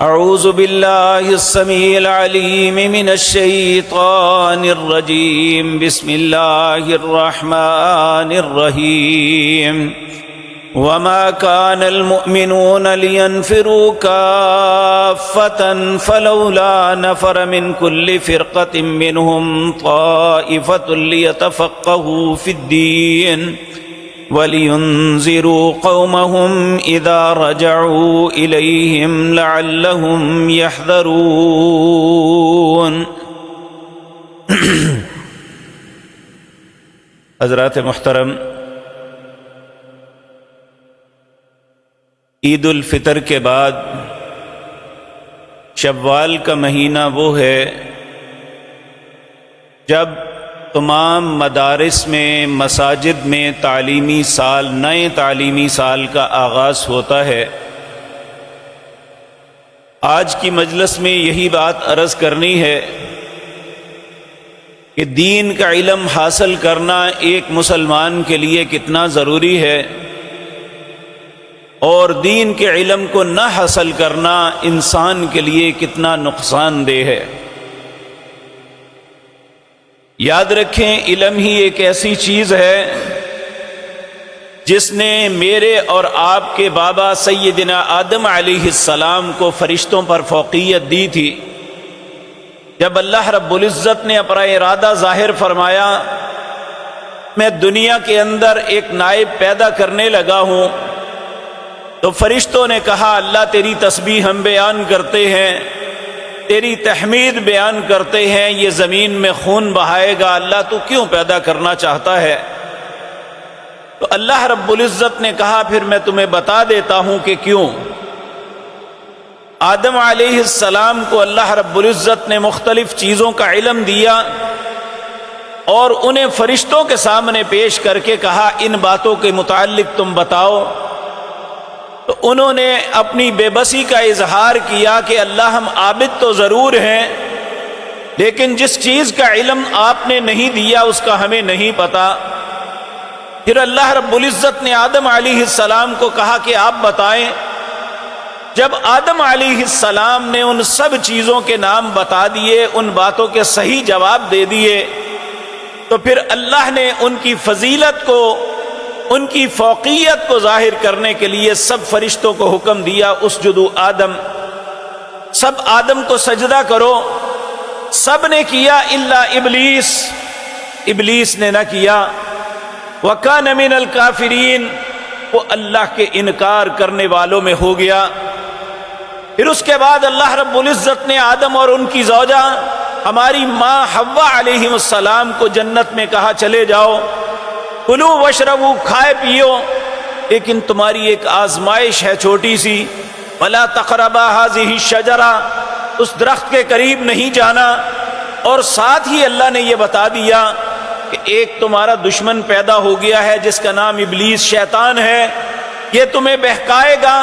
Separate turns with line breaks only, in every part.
اعوذ باللہ السمیع العلیم من الشیطان الرجیم بسم اللہ الرحمن الرحیم وما كان المؤمنون لينفروا كافة فلولا نفر من كل فرقة منهم طائفة ليتفقهوا في الدين وَلِيُنذِرُوا قَوْمَهُمْ إِذَا رَجَعُوا إِلَيْهِمْ لَعَلَّهُمْ يَحْذَرُونَ۔ حضرات محترم، عید الفطر کے بعد شوال کا مہینہ وہ ہے جب تمام مدارس میں، مساجد میں تعلیمی سال، نئے تعلیمی سال کا آغاز ہوتا ہے۔ آج کی مجلس میں یہی بات عرض کرنی ہے کہ دین کا علم حاصل کرنا ایک مسلمان کے لیے کتنا ضروری ہے، اور دین کے علم کو نہ حاصل کرنا انسان کے لیے کتنا نقصان دہ ہے۔ یاد رکھیں، علم ہی ایک ایسی چیز ہے جس نے میرے اور آپ کے بابا سیدنا آدم علیہ السلام کو فرشتوں پر فوقیت دی تھی۔ جب اللہ رب العزت نے اپنا ارادہ ظاہر فرمایا، میں دنیا کے اندر ایک نائب پیدا کرنے لگا ہوں، تو فرشتوں نے کہا اللہ تیری تسبیح ہم بیان کرتے ہیں، تیری تحمید بیان کرتے ہیں، یہ زمین میں خون بہائے گا، اللہ تو کیوں پیدا کرنا چاہتا ہے؟ تو اللہ رب العزت نے کہا پھر میں تمہیں بتا دیتا ہوں کہ کیوں۔ آدم علیہ السلام کو اللہ رب العزت نے مختلف چیزوں کا علم دیا اور انہیں فرشتوں کے سامنے پیش کر کے کہا ان باتوں کے متعلق تم بتاؤ۔ تو انہوں نے اپنی بے بسی کا اظہار کیا کہ اللہ ہم عابد تو ضرور ہیں، لیکن جس چیز کا علم آپ نے نہیں دیا اس کا ہمیں نہیں پتا۔ پھر اللہ رب العزت نے آدم علیہ السلام کو کہا کہ آپ بتائیں۔ جب آدم علیہ السلام نے ان سب چیزوں کے نام بتا دیے، ان باتوں کے صحیح جواب دے دیے، تو پھر اللہ نے ان کی فضیلت کو، ان کی فوقیت کو ظاہر کرنے کے لیے سب فرشتوں کو حکم دیا اسجدوا آدم، سب آدم کو سجدہ کرو۔ سب نے کیا الا ابلیس، ابلیس نے نہ کیا۔ وَكَانَ مِنَ الْكَافِرِينَ، وہ اللہ کے انکار کرنے والوں میں ہو گیا۔ پھر اس کے بعد اللہ رب العزت نے آدم اور ان کی زوجہ ہماری ماں حوا علیہ السلام کو جنت میں کہا چلے جاؤ، کلو وشربو، کھائے پیو، لیکن تمہاری ایک آزمائش ہے چھوٹی سی، ولا تقربا هذه الشجرہ، اس درخت کے قریب نہیں جانا۔ اور ساتھ ہی اللہ نے یہ بتا دیا کہ ایک تمہارا دشمن پیدا ہو گیا ہے جس کا نام ابلیس، شیطان ہے، یہ تمہیں بہکائے گا،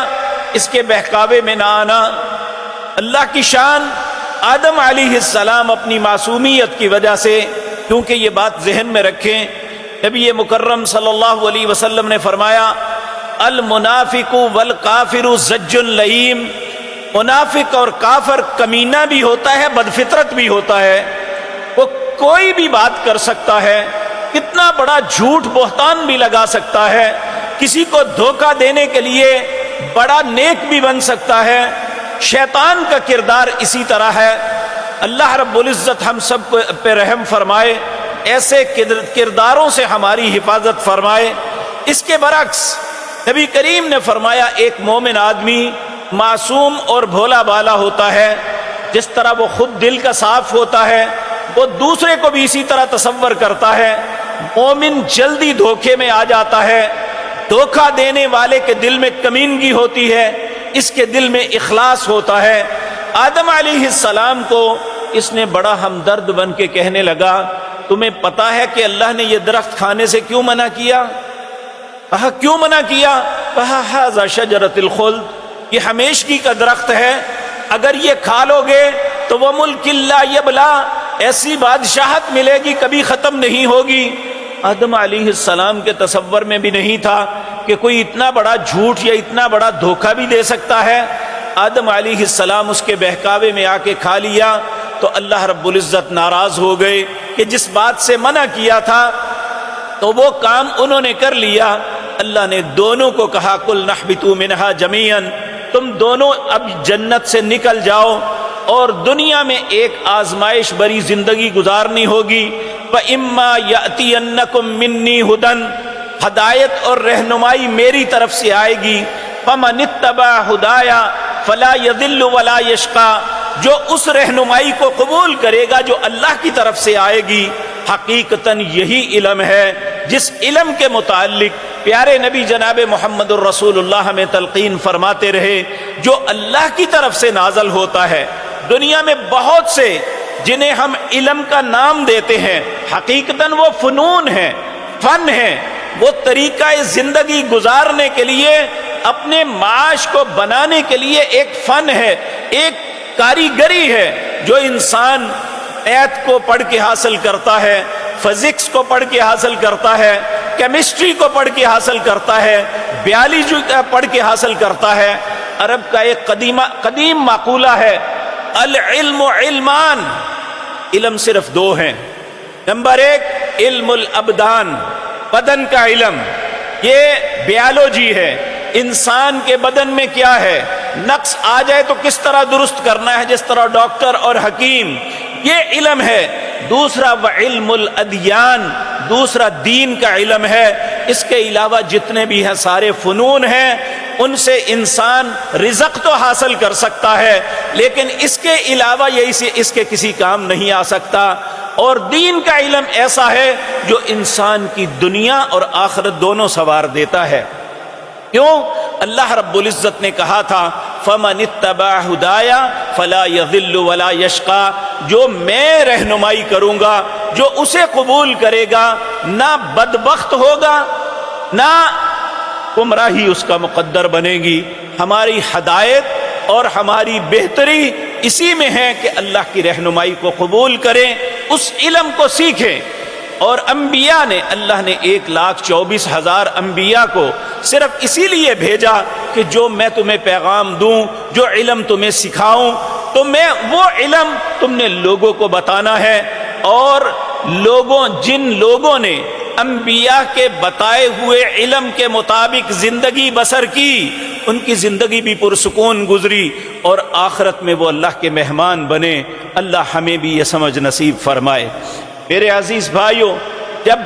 اس کے بہکاوے میں نہ آنا۔ اللہ کی شان، آدم علیہ السلام اپنی معصومیت کی وجہ سے، کیونکہ یہ بات ذہن میں رکھیں، نبی مکرم صلی اللہ علیہ وسلم نے فرمایا المنافق والکافر زج لئیم، منافق اور کافر کمینہ بھی ہوتا ہے، بدفطرت بھی ہوتا ہے، وہ کوئی بھی بات کر سکتا ہے، کتنا بڑا جھوٹ بہتان بھی لگا سکتا ہے، کسی کو دھوکہ دینے کے لیے بڑا نیک بھی بن سکتا ہے۔ شیطان کا کردار اسی طرح ہے۔ اللہ رب العزت ہم سب کو پہ رحم فرمائے، ایسے کرداروں سے ہماری حفاظت فرمائے۔ اس کے برعکس نبی کریم نے فرمایا ایک مومن آدمی معصوم اور بھولا بالا ہوتا ہے، جس طرح وہ خود دل کا صاف ہوتا ہے وہ دوسرے کو بھی اسی طرح تصور کرتا ہے۔ مومن جلدی دھوکے میں آ جاتا ہے، دھوکہ دینے والے کے دل میں کمینگی ہوتی ہے، اس کے دل میں اخلاص ہوتا ہے۔ آدم علیہ السلام کو اس نے بڑا ہمدرد بن کے کہنے لگا تمہیں پتا ہے کہ اللہ نے یہ درخت کھانے سے کیوں منع کیا؟ کہا کیوں منع کیا؟ کہا ھذا شجرۃ الخلد، یہ ہمیشگی کا درخت ہے، اگر یہ کھا لو گے تو وہ ملک لا یبلا، ایسی بادشاہت ملے گی کبھی ختم نہیں ہوگی۔ آدم علیہ السلام کے تصور میں بھی نہیں تھا کہ کوئی اتنا بڑا جھوٹ یا اتنا بڑا دھوکہ بھی دے سکتا ہے۔ آدم علیہ السلام اس کے بہکاوے میں آ کے کھا لیا تو اللہ رب العزت ناراض ہو گئے کہ جس بات سے منع کیا تھا تو وہ کام انہوں نے کر لیا۔ اللہ نے دونوں کو کہا قُلْ نَحْبِطُوا مِنْهَا جَمِيعًا، تم دونوں اب جنت سے نکل جاؤ اور دنیا میں ایک آزمائش بری زندگی گزارنی ہوگی۔ فَإِمَّا يَأْتِيَنَّكُم مِّنِّي هُدًى، ہدایت اور رہنمائی میری طرف سے آئے گی۔ فَمَنِ اتَّبَعَ هُدَايَ فَلَا يَضِلُّ وَلَا يَشْقَىٰ، جو اس رہنمائی کو قبول کرے گا جو اللہ کی طرف سے آئے گی۔ حقیقتاً یہی علم ہے جس علم کے متعلق پیارے نبی جناب محمد الرسول اللہ ہمیں تلقین فرماتے رہے، جو اللہ کی طرف سے نازل ہوتا ہے۔ دنیا میں بہت سے جنہیں ہم علم کا نام دیتے ہیں، حقیقتاً وہ فنون ہیں، فن ہیں، وہ طریقہ زندگی گزارنے کے لیے، اپنے معاش کو بنانے کے لیے ایک فن ہے، ایک کاریگری ہے جو انسان میتھ کو پڑھ کے حاصل کرتا ہے، فزکس کو پڑھ کے حاصل کرتا ہے، کیمسٹری کو پڑھ کے حاصل کرتا ہے، بیالوجی کو پڑھ کے حاصل کرتا ہے۔ عرب کا ایک قدیم مقولہ ہے، العلم علمان، علم صرف دو ہیں۔ نمبر ایک علم الابدان، بدن کا علم، یہ بیالوجی ہے، انسان کے بدن میں کیا ہے، نقص آ جائے تو کس طرح درست کرنا ہے، جس طرح ڈاکٹر اور حکیم، یہ علم ہے۔ دوسرا وعلم الادیان، دوسرا دین کا علم ہے۔ اس کے علاوہ جتنے بھی ہیں سارے فنون ہیں، ان سے انسان رزق تو حاصل کر سکتا ہے لیکن اس کے علاوہ اس کے کسی کام نہیں آ سکتا۔ اور دین کا علم ایسا ہے جو انسان کی دنیا اور آخرت دونوں سنوار دیتا ہے۔ کیوں؟ اللہ رب العزت نے کہا تھا فَمَنِ اتَّبَعَ هُدَايَ فَلَا يَضِلُّ وَلَا يَشْقَىٰ، جو میں رہنمائی کروں گا، جو اسے قبول کرے گا، نہ بدبخت ہوگا نہ گمراہی اس کا مقدر بنے گی۔ ہماری ہدایت اور ہماری بہتری اسی میں ہے کہ اللہ کی رہنمائی کو قبول کریں، اس علم کو سیکھیں۔ اور انبیاء نے، اللہ نے 1,24,000 انبیاء کو صرف اسی لیے بھیجا کہ جو میں تمہیں پیغام دوں، جو علم تمہیں سکھاؤں، تو میں وہ علم تم نے لوگوں کو بتانا ہے۔ اور جن لوگوں نے انبیاء کے بتائے ہوئے علم کے مطابق زندگی بسر کی، ان کی زندگی بھی پرسکون گزری اور آخرت میں وہ اللہ کے مہمان بنے۔ اللہ ہمیں بھی یہ سمجھ نصیب فرمائے۔ میرے عزیز بھائیوں، جب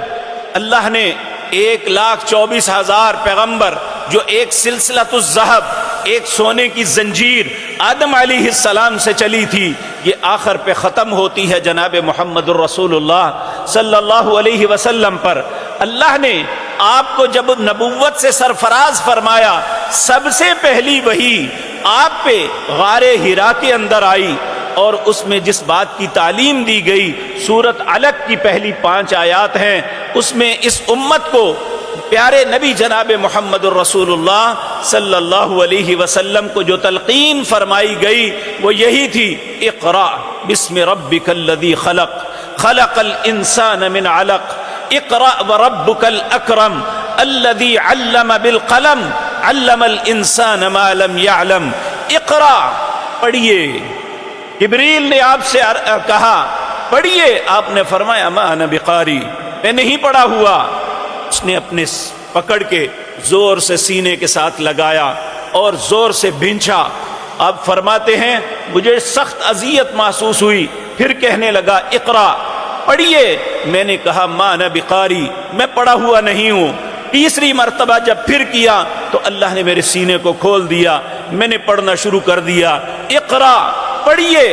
اللہ نے 1,24,000 پیغمبر، جو ایک سلسلۃ الذہب، ایک سونے کی زنجیر آدم علیہ السلام سے چلی تھی، یہ آخر پہ ختم ہوتی ہے جناب محمد الرسول اللہ صلی اللہ علیہ وسلم پر۔ اللہ نے آپ کو جب نبوت سے سرفراز فرمایا، سب سے پہلی وحی آپ پہ غار حرا کے اندر آئی، اور اس میں جس بات کی تعلیم دی گئی، سورۃ علق کی پہلی 5 آیات ہیں، اس میں اس امت کو پیارے نبی جناب محمد الرسول اللہ صلی اللہ علیہ وسلم کو جو تلقین فرمائی گئی وہ یہی تھی، اقرأ بسم ربک الذی خلق، خلق الانسان من علق، اقرأ وربک الاکرم الذی علم بالقلم، علم الانسان ما لم يعلم۔ اقرأ، پڑھیے۔ جبریل نے آپ سے کہا پڑھیے، آپ نے فرمایا ما انا بقاری، میں نہیں پڑھا ہوا۔ اس نے اپنے پکڑ کے زور سے سینے کے ساتھ لگایا اور زور سے بھینچا۔ آپ فرماتے ہیں مجھے سخت اذیت محسوس ہوئی، پھر کہنے لگا اقرا، پڑھیے۔ میں نے کہا ما انا بقاری، میں پڑھا ہوا نہیں ہوں۔ تیسری مرتبہ جب پھر کیا تو اللہ نے میرے سینے کو کھول دیا، میں نے پڑھنا شروع کر دیا۔ اقرا، پڑھیے۔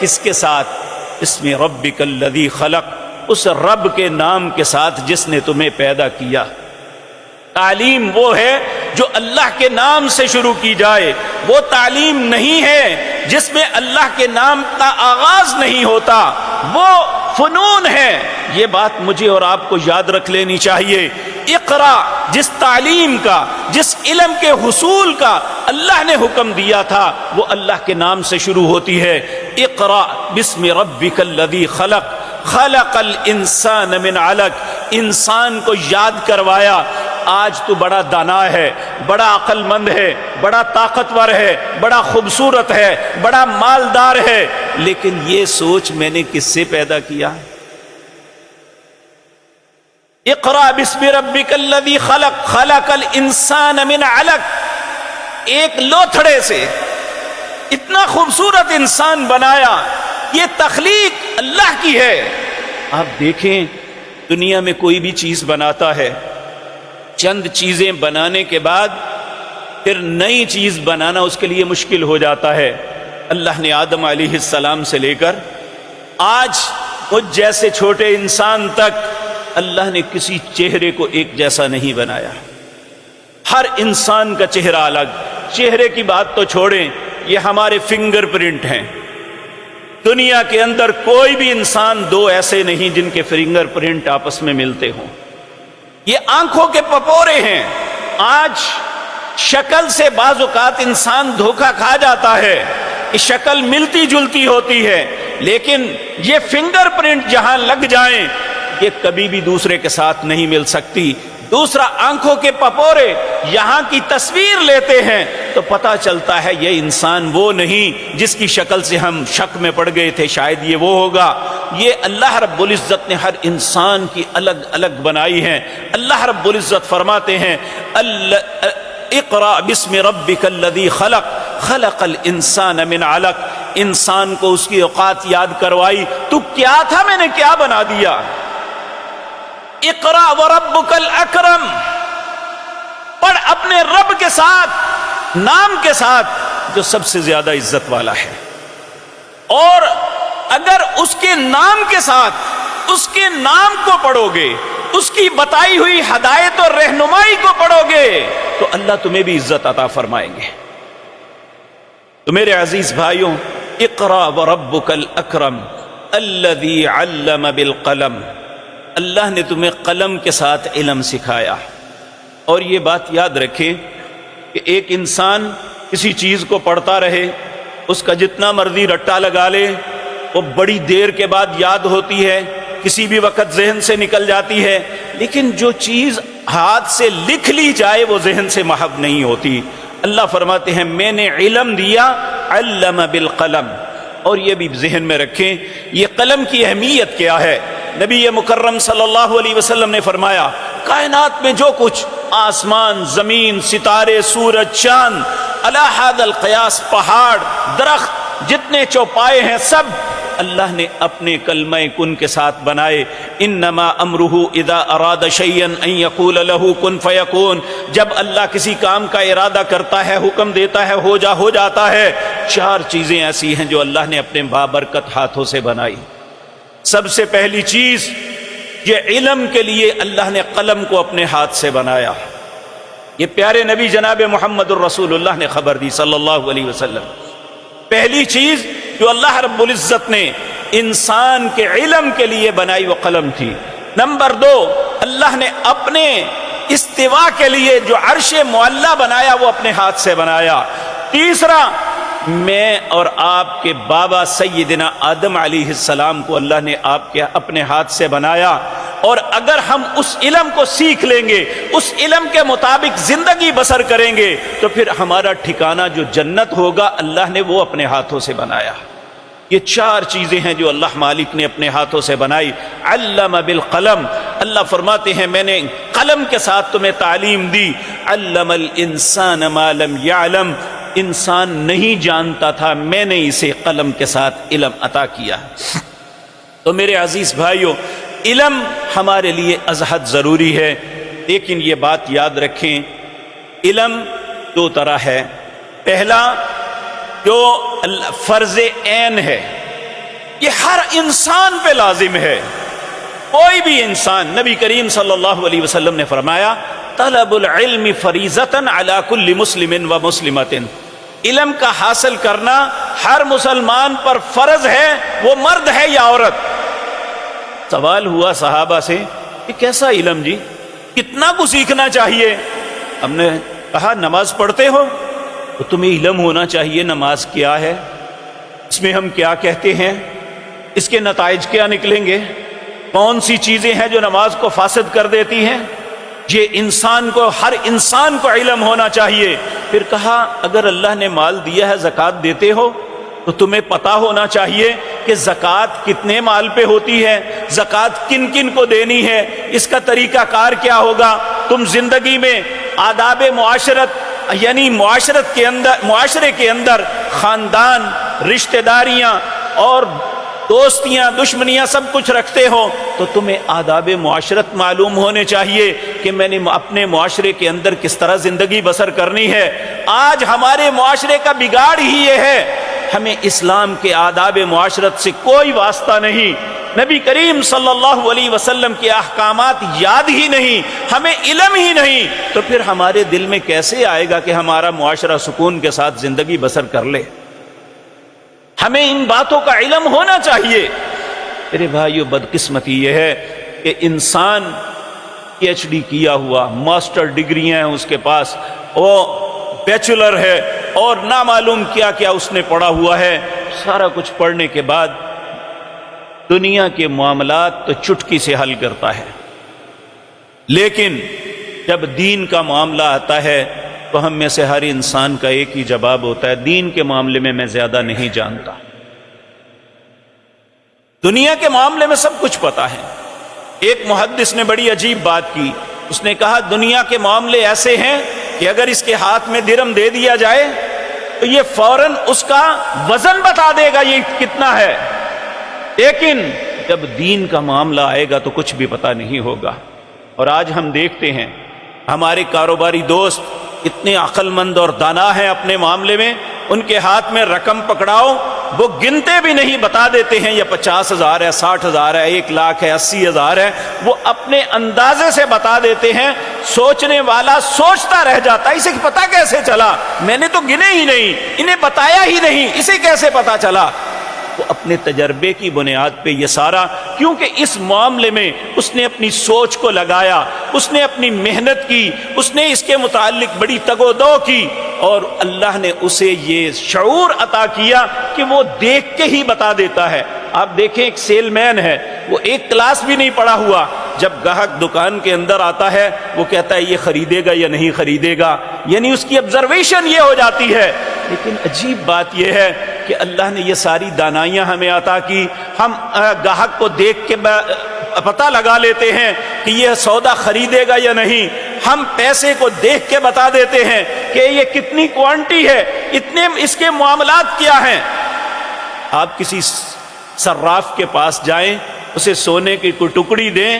کس کے ساتھ؟ اسم ربک الذی خلق، اس رب کے نام کے ساتھ جس نے تمہیں پیدا کیا۔ تعلیم وہ ہے جو اللہ کے نام سے شروع کی جائے، وہ تعلیم نہیں ہے جس میں اللہ کے نام کا آغاز نہیں ہوتا، وہ فنون ہے۔ یہ بات مجھے اور آپ کو یاد رکھ لینی چاہیے۔ اقرا، جس تعلیم کا، جس علم کے حصول کا اللہ نے حکم دیا تھا، وہ اللہ کے نام سے شروع ہوتی ہے۔ اقرا بسم ربک الذی خلق، خلق الانسان من علق، انسان کو یاد کروایا آج تو بڑا دانا ہے، بڑا عقل مند ہے، بڑا طاقتور ہے، بڑا خوبصورت ہے، بڑا مالدار ہے، لیکن یہ سوچ میں نے کس سے پیدا کیا؟ اقرأ بسم ربک الذی خلق خلق الانسان من علق، ایک لوتھڑے سے اتنا خوبصورت انسان بنایا، یہ تخلیق اللہ کی ہے۔ آپ دیکھیں دنیا میں کوئی بھی چیز بناتا ہے، چند چیزیں بنانے کے بعد پھر نئی چیز بنانا اس کے لیے مشکل ہو جاتا ہے۔ اللہ نے آدم علیہ السلام سے لے کر آج مجھ جیسے چھوٹے انسان تک اللہ نے کسی چہرے کو ایک جیسا نہیں بنایا، ہر انسان کا چہرہ الگ۔ چہرے کی بات تو چھوڑیں، یہ ہمارے فنگر پرنٹ ہیں، دنیا کے اندر کوئی بھی انسان دو ایسے نہیں جن کے فنگر پرنٹ آپس میں ملتے ہوں۔ یہ آنکھوں کے پپورے ہیں۔ آج شکل سے بعض اوقات انسان دھوکہ کھا جاتا ہے کہ شکل ملتی جلتی ہوتی ہے، لیکن یہ فنگر پرنٹ جہاں لگ جائیں یہ کبھی بھی دوسرے کے ساتھ نہیں مل سکتی۔ دوسرا آنکھوں کے پپورے، یہاں کی تصویر لیتے ہیں تو پتہ چلتا ہے یہ انسان وہ نہیں جس کی شکل سے ہم شک میں پڑ گئے تھے شاید یہ وہ ہوگا۔ یہ اللہ رب العزت نے ہر انسان کی الگ الگ بنائی ہیں۔ اللہ رب العزت فرماتے ہیں اقرأ بسم ربک الذی خلق خلق الانسان من علق، انسان کو اس کی اوقات یاد کروائی، تو کیا تھا میں نے کیا بنا دیا۔ اقرأ وربک الاکرم، پڑھ اپنے رب کے ساتھ، نام کے ساتھ جو سب سے زیادہ عزت والا ہے، اور اگر اس کے نام کے ساتھ اس کے نام کو پڑھو گے، اس کی بتائی ہوئی ہدایت اور رہنمائی کو پڑھو گے تو اللہ تمہیں بھی عزت عطا فرمائیں گے۔ تو میرے عزیز بھائیوں، اقرأ وربک الاکرم الذی علم بالقلم، اللہ نے تمہیں قلم کے ساتھ علم سکھایا۔ اور یہ بات یاد رکھیں کہ ایک انسان کسی چیز کو پڑھتا رہے، اس کا جتنا مرضی رٹا لگا لے، وہ بڑی دیر کے بعد یاد ہوتی ہے، کسی بھی وقت ذہن سے نکل جاتی ہے، لیکن جو چیز ہاتھ سے لکھ لی جائے وہ ذہن سے محو نہیں ہوتی۔ اللہ فرماتے ہیں میں نے علم دیا، علم بالقلم۔ اور یہ بھی ذہن میں رکھیں یہ قلم کی اہمیت کیا ہے۔ نبی مکرم صلی اللہ علیہ وسلم نے فرمایا کائنات میں جو کچھ آسمان، زمین، ستارے، سورج، چاند، علی ھذا القیاس، پہاڑ، درخت، جتنے چوپائے ہیں سب اللہ نے اپنے کلمہ کن کے ساتھ بنائے۔ انما امرہ اذا اراد شیئا ان یقول له کن فیکون، جب اللہ کسی کام کا ارادہ کرتا ہے، حکم دیتا ہے، ہو جاتا ہے۔ چار چیزیں ایسی ہیں جو اللہ نے اپنے بابرکت ہاتھوں سے بنائی۔ سب سے پہلی چیز یہ علم کے لیے اللہ نے قلم کو اپنے ہاتھ سے بنایا۔ یہ پیارے نبی جناب محمد الرسول اللہ نے خبر دی صلی اللہ علیہ وسلم۔ پہلی چیز جو اللہ رب العزت نے انسان کے علم کے لیے بنائی وہ قلم تھی۔ نمبر دو، اللہ نے اپنے استوا کے لیے جو عرش معلیٰ بنایا وہ اپنے ہاتھ سے بنایا۔ تیسرا، میں اور آپ کے بابا سیدنا آدم علیہ السلام کو اللہ نے آپ کے اپنے ہاتھ سے بنایا، اور اگر ہم اس علم کو سیکھ لیں گے، اس علم کے مطابق زندگی بسر کریں گے تو پھر ہمارا ٹھکانہ جو جنت ہوگا اللہ نے وہ اپنے ہاتھوں سے بنایا۔ یہ چار چیزیں ہیں جو اللہ مالک نے اپنے ہاتھوں سے بنائی۔ علم بالقلم، اللہ فرماتے ہیں میں نے قلم کے ساتھ تمہیں تعلیم دی۔ علم الانسان ما لم يعلم، انسان نہیں جانتا تھا، میں نے اسے قلم کے ساتھ علم عطا کیا۔ تو میرے عزیز بھائیوں، علم ہمارے لیے ازحد ضروری ہے، لیکن یہ بات یاد رکھیں علم دو طرح ہے۔ پہلا جو فرض عین ہے، یہ ہر انسان پہ لازم ہے۔ کوئی بھی انسان، نبی کریم صلی اللہ علیہ وسلم نے فرمایا طلب العلم فریضۃ علی کل مسلم و مسلمۃ، علم کا حاصل کرنا ہر مسلمان پر فرض ہے، وہ مرد ہے یا عورت۔ سوال ہوا صحابہ سے کہ کیسا علم جی، کتنا کو سیکھنا چاہیے؟ ہم نے کہا نماز پڑھتے ہو تو تمہیں علم ہونا چاہیے نماز کیا ہے، اس میں ہم کیا کہتے ہیں، اس کے نتائج کیا نکلیں گے، کون سی چیزیں ہیں جو نماز کو فاسد کر دیتی ہیں۔ یہ انسان کو، ہر انسان کو علم ہونا چاہیے۔ پھر کہا اگر اللہ نے مال دیا ہے زکوٰۃ دیتے ہو تو تمہیں پتا ہونا چاہیے کہ زکوٰۃ کتنے مال پہ ہوتی ہے، زکوٰۃ کن کن کو دینی ہے، اس کا طریقہ کار کیا ہوگا۔ تم زندگی میں آداب معاشرت یعنی معاشرے کے اندر خاندان، رشتہ داریاں اور دوستیاں، دشمنیاں سب کچھ رکھتے ہو تو تمہیں آداب معاشرت معلوم ہونے چاہیے کہ میں نے اپنے معاشرے کے اندر کس طرح زندگی بسر کرنی ہے۔ آج ہمارے معاشرے کا بگاڑ ہی یہ ہے، ہمیں اسلام کے آداب معاشرت سے کوئی واسطہ نہیں، نبی کریم صلی اللہ علیہ وسلم کے احکامات یاد ہی نہیں، ہمیں علم ہی نہیں، تو پھر ہمارے دل میں کیسے آئے گا کہ ہمارا معاشرہ سکون کے ساتھ زندگی بسر کر لے۔ ہمیں ان باتوں کا علم ہونا چاہیے۔ میرے بھائیو، بدقسمتی یہ ہے کہ انسان پی ایچ ڈی کیا ہوا، ماسٹر ڈگریاں ہیں اس کے پاس، وہ بیچلر ہے اور نہ معلوم کیا کیا اس نے پڑھا ہوا ہے، سارا کچھ پڑھنے کے بعد دنیا کے معاملات تو چٹکی سے حل کرتا ہے، لیکن جب دین کا معاملہ آتا ہے تو ہم میں سے ہر انسان کا ایک ہی جواب ہوتا ہے، دین کے معاملے میں زیادہ نہیں جانتا، دنیا کے معاملے میں سب کچھ پتا ہے۔ ایک محدث نے بڑی عجیب بات کی، اس نے کہا دنیا کے معاملے ایسے ہیں کہ اگر اس کے ہاتھ میں درہم دے دیا جائے تو یہ فوراً اس کا وزن بتا دے گا یہ کتنا ہے، لیکن جب دین کا معاملہ آئے گا تو کچھ بھی پتہ نہیں ہوگا۔ اور آج ہم دیکھتے ہیں ہمارے کاروباری دوست اتنے عقل مند اور دانا ہیں اپنے معاملے میں، ان کے ہاتھ میں رقم پکڑاؤ وہ گنتے بھی نہیں، بتا دیتے ہیں یہ 50,000 ہے، 60,000 ہے، 1,00,000 ہے، 80,000 ہے، وہ اپنے اندازے سے بتا دیتے ہیں۔ سوچنے والا سوچتا رہ جاتا ہے اسے پتا کیسے چلا، میں نے تو گنے ہی نہیں، انہیں بتایا ہی نہیں، اسے کیسے پتا چلا؟ وہ اپنے تجربے کی بنیاد پہ یہ سارا، کیونکہ اس معاملے میں اس نے اپنی سوچ کو لگایا، اس نے اپنی محنت کی، اس نے اس کے متعلق بڑی تگ و دو کی، اور اللہ نے اسے یہ شعور عطا کیا کہ وہ دیکھ کے ہی بتا دیتا ہے۔ آپ دیکھیں ایک سیل مین ہے، وہ ایک کلاس بھی نہیں پڑھا ہوا، جب گاہک دکان کے اندر آتا ہے وہ کہتا ہے یہ خریدے گا یا نہیں خریدے گا، یعنی اس کی آبزرویشن یہ ہو جاتی ہے۔ لیکن عجیب بات یہ ہے کہ اللہ نے یہ ساری دانائیاں ہمیں عطا کی، ہم گاہک کو دیکھ کے پتہ لگا لیتے ہیں کہ یہ سودا خریدے گا یا نہیں، ہم پیسے کو دیکھ کے بتا دیتے ہیں کہ یہ کتنی کوانٹی ہے، اتنے اس کے معاملات کیا ہیں۔ آپ کسی صراف کے پاس جائیں، اسے سونے کی کوئی ٹکڑی دیں،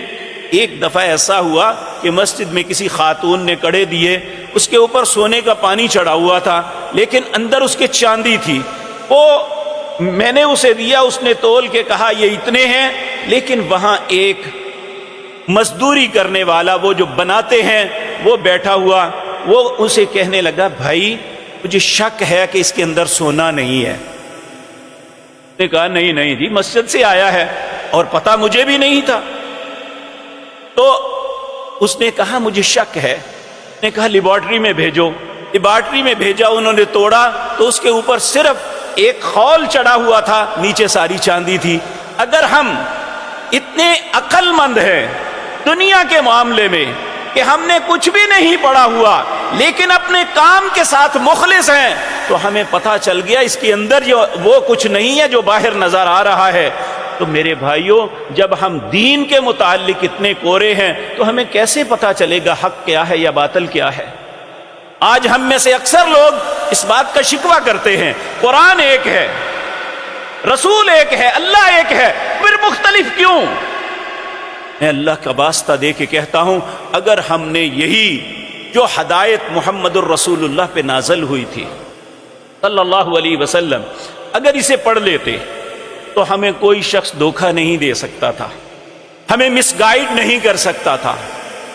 ایک دفعہ ایسا ہوا کہ مسجد میں کسی خاتون نے کڑے دیے، اس کے اوپر سونے کا پانی چڑھا ہوا تھا لیکن اندر اس کے چاندی تھی، وہ میں نے اسے دیا، اس نے تول کے کہا یہ اتنے ہیں، لیکن وہاں ایک مزدوری کرنے والا وہ جو بناتے ہیں وہ بیٹھا ہوا، وہ اسے کہنے لگا بھائی مجھے شک ہے کہ اس کے اندر سونا نہیں ہے۔ اس نے کہا نہیں نہیں جی، مسجد سے آیا ہے اور پتہ مجھے بھی نہیں تھا۔ تو اس نے کہا مجھے شک ہے، نے کہا لیبارٹری میں بھیجو، لیبارٹری میں بھیجا، انہوں نے توڑا تو اس کے اوپر صرف ایک خول چڑھا ہوا تھا، نیچے ساری چاندی تھی۔ اگر ہم اتنے عقل مند ہیں دنیا کے معاملے میں کہ ہم نے کچھ بھی نہیں پڑھا ہوا لیکن اپنے کام کے ساتھ مخلص ہیں، تو ہمیں پتہ چل گیا اس کے اندر جو وہ کچھ نہیں ہے جو باہر نظر آ رہا ہے۔ تو میرے بھائیوں، جب ہم دین کے متعلق اتنے کورے ہیں تو ہمیں کیسے پتہ چلے گا حق کیا ہے یا باطل کیا ہے؟ آج ہم میں سے اکثر لوگ اس بات کا شکوہ کرتے ہیں قرآن ایک ہے، رسول ایک ہے، اللہ ایک ہے، پھر مختلف کیوں؟ میں اللہ کا واسطہ دے کے کہتا ہوں، اگر ہم نے یہی جو ہدایت محمد الرسول اللہ پہ نازل ہوئی تھی صلی اللہ علیہ وسلم، اگر اسے پڑھ لیتے تو ہمیں کوئی شخص دھوکہ نہیں دے سکتا تھا، ہمیں مس گائیڈ نہیں کر سکتا تھا۔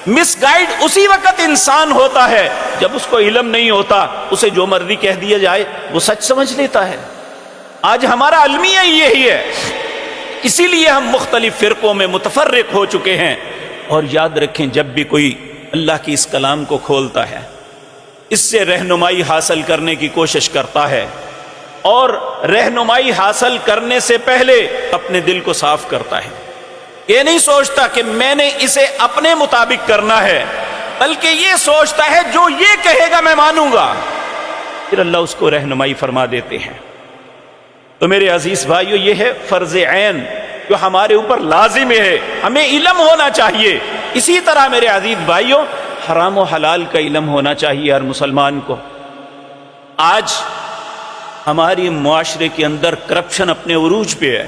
مس گائیڈ اسی وقت انسان ہوتا ہے جب اس کو علم نہیں ہوتا، اسے جو مرضی کہہ دیا جائے وہ سچ سمجھ لیتا ہے۔ آج ہمارا المیہ یہی ہے، اسی لیے ہم مختلف فرقوں میں متفرق ہو چکے ہیں۔ اور یاد رکھیں، جب بھی کوئی اللہ کی اس کلام کو کھولتا ہے، اس سے رہنمائی حاصل کرنے کی کوشش کرتا ہے، اور رہنمائی حاصل کرنے سے پہلے اپنے دل کو صاف کرتا ہے۔ یہ نہیں سوچتا کہ میں نے اسے اپنے مطابق کرنا ہے، بلکہ یہ سوچتا ہے جو یہ کہے گا میں مانوں گا، پھر اللہ اس کو رہنمائی فرما دیتے ہیں۔ تو میرے عزیز بھائیو، یہ ہے فرض عین جو ہمارے اوپر لازم ہے، ہمیں علم ہونا چاہیے۔ اسی طرح میرے عزیز بھائیو، حرام و حلال کا علم ہونا چاہیے ہر مسلمان کو۔ آج ہماری معاشرے کے اندر کرپشن اپنے عروج پہ ہے،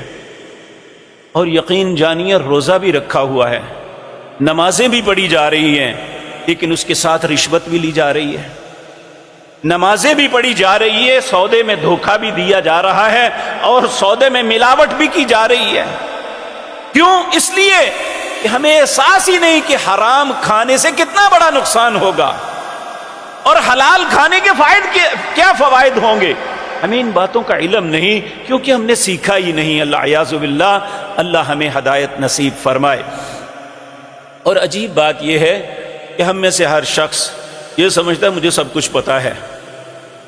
اور یقین جانیے روزہ بھی رکھا ہوا ہے، نمازیں بھی پڑھی جا رہی ہیں، لیکن اس کے ساتھ رشوت بھی لی جا رہی ہے۔ نمازیں بھی پڑھی جا رہی ہے، سودے میں دھوکہ بھی دیا جا رہا ہے، اور سودے میں ملاوٹ بھی کی جا رہی ہے۔ کیوں؟ اس لیے کہ ہمیں احساس ہی نہیں کہ حرام کھانے سے کتنا بڑا نقصان ہوگا اور حلال کھانے کے کیا فوائد ہوں گے۔ ہمیں ان باتوں کا علم نہیں، کیونکہ ہم نے سیکھا ہی نہیں۔ اللہ اعوذ باللہ، اللہ ہمیں ہدایت نصیب فرمائے۔ اور عجیب بات یہ ہے کہ ہم میں سے ہر شخص یہ سمجھتا ہے مجھے سب کچھ پتا ہے۔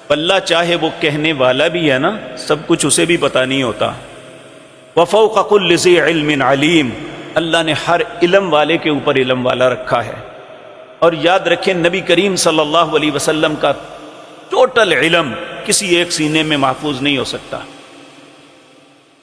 اللہ چاہے وہ کہنے والا بھی ہے نا، سب کچھ اسے بھی پتا نہیں ہوتا۔ وَفَوْقَ كُلِّ ذِي عِلْمٍ عَلِيمٍ، اللہ نے ہر علم والے کے اوپر علم والا رکھا ہے۔ اور یاد رکھیں، نبی کریم صلی اللہ علیہ وسلم کا ٹوٹل علم کسی ایک سینے میں محفوظ نہیں ہو سکتا۔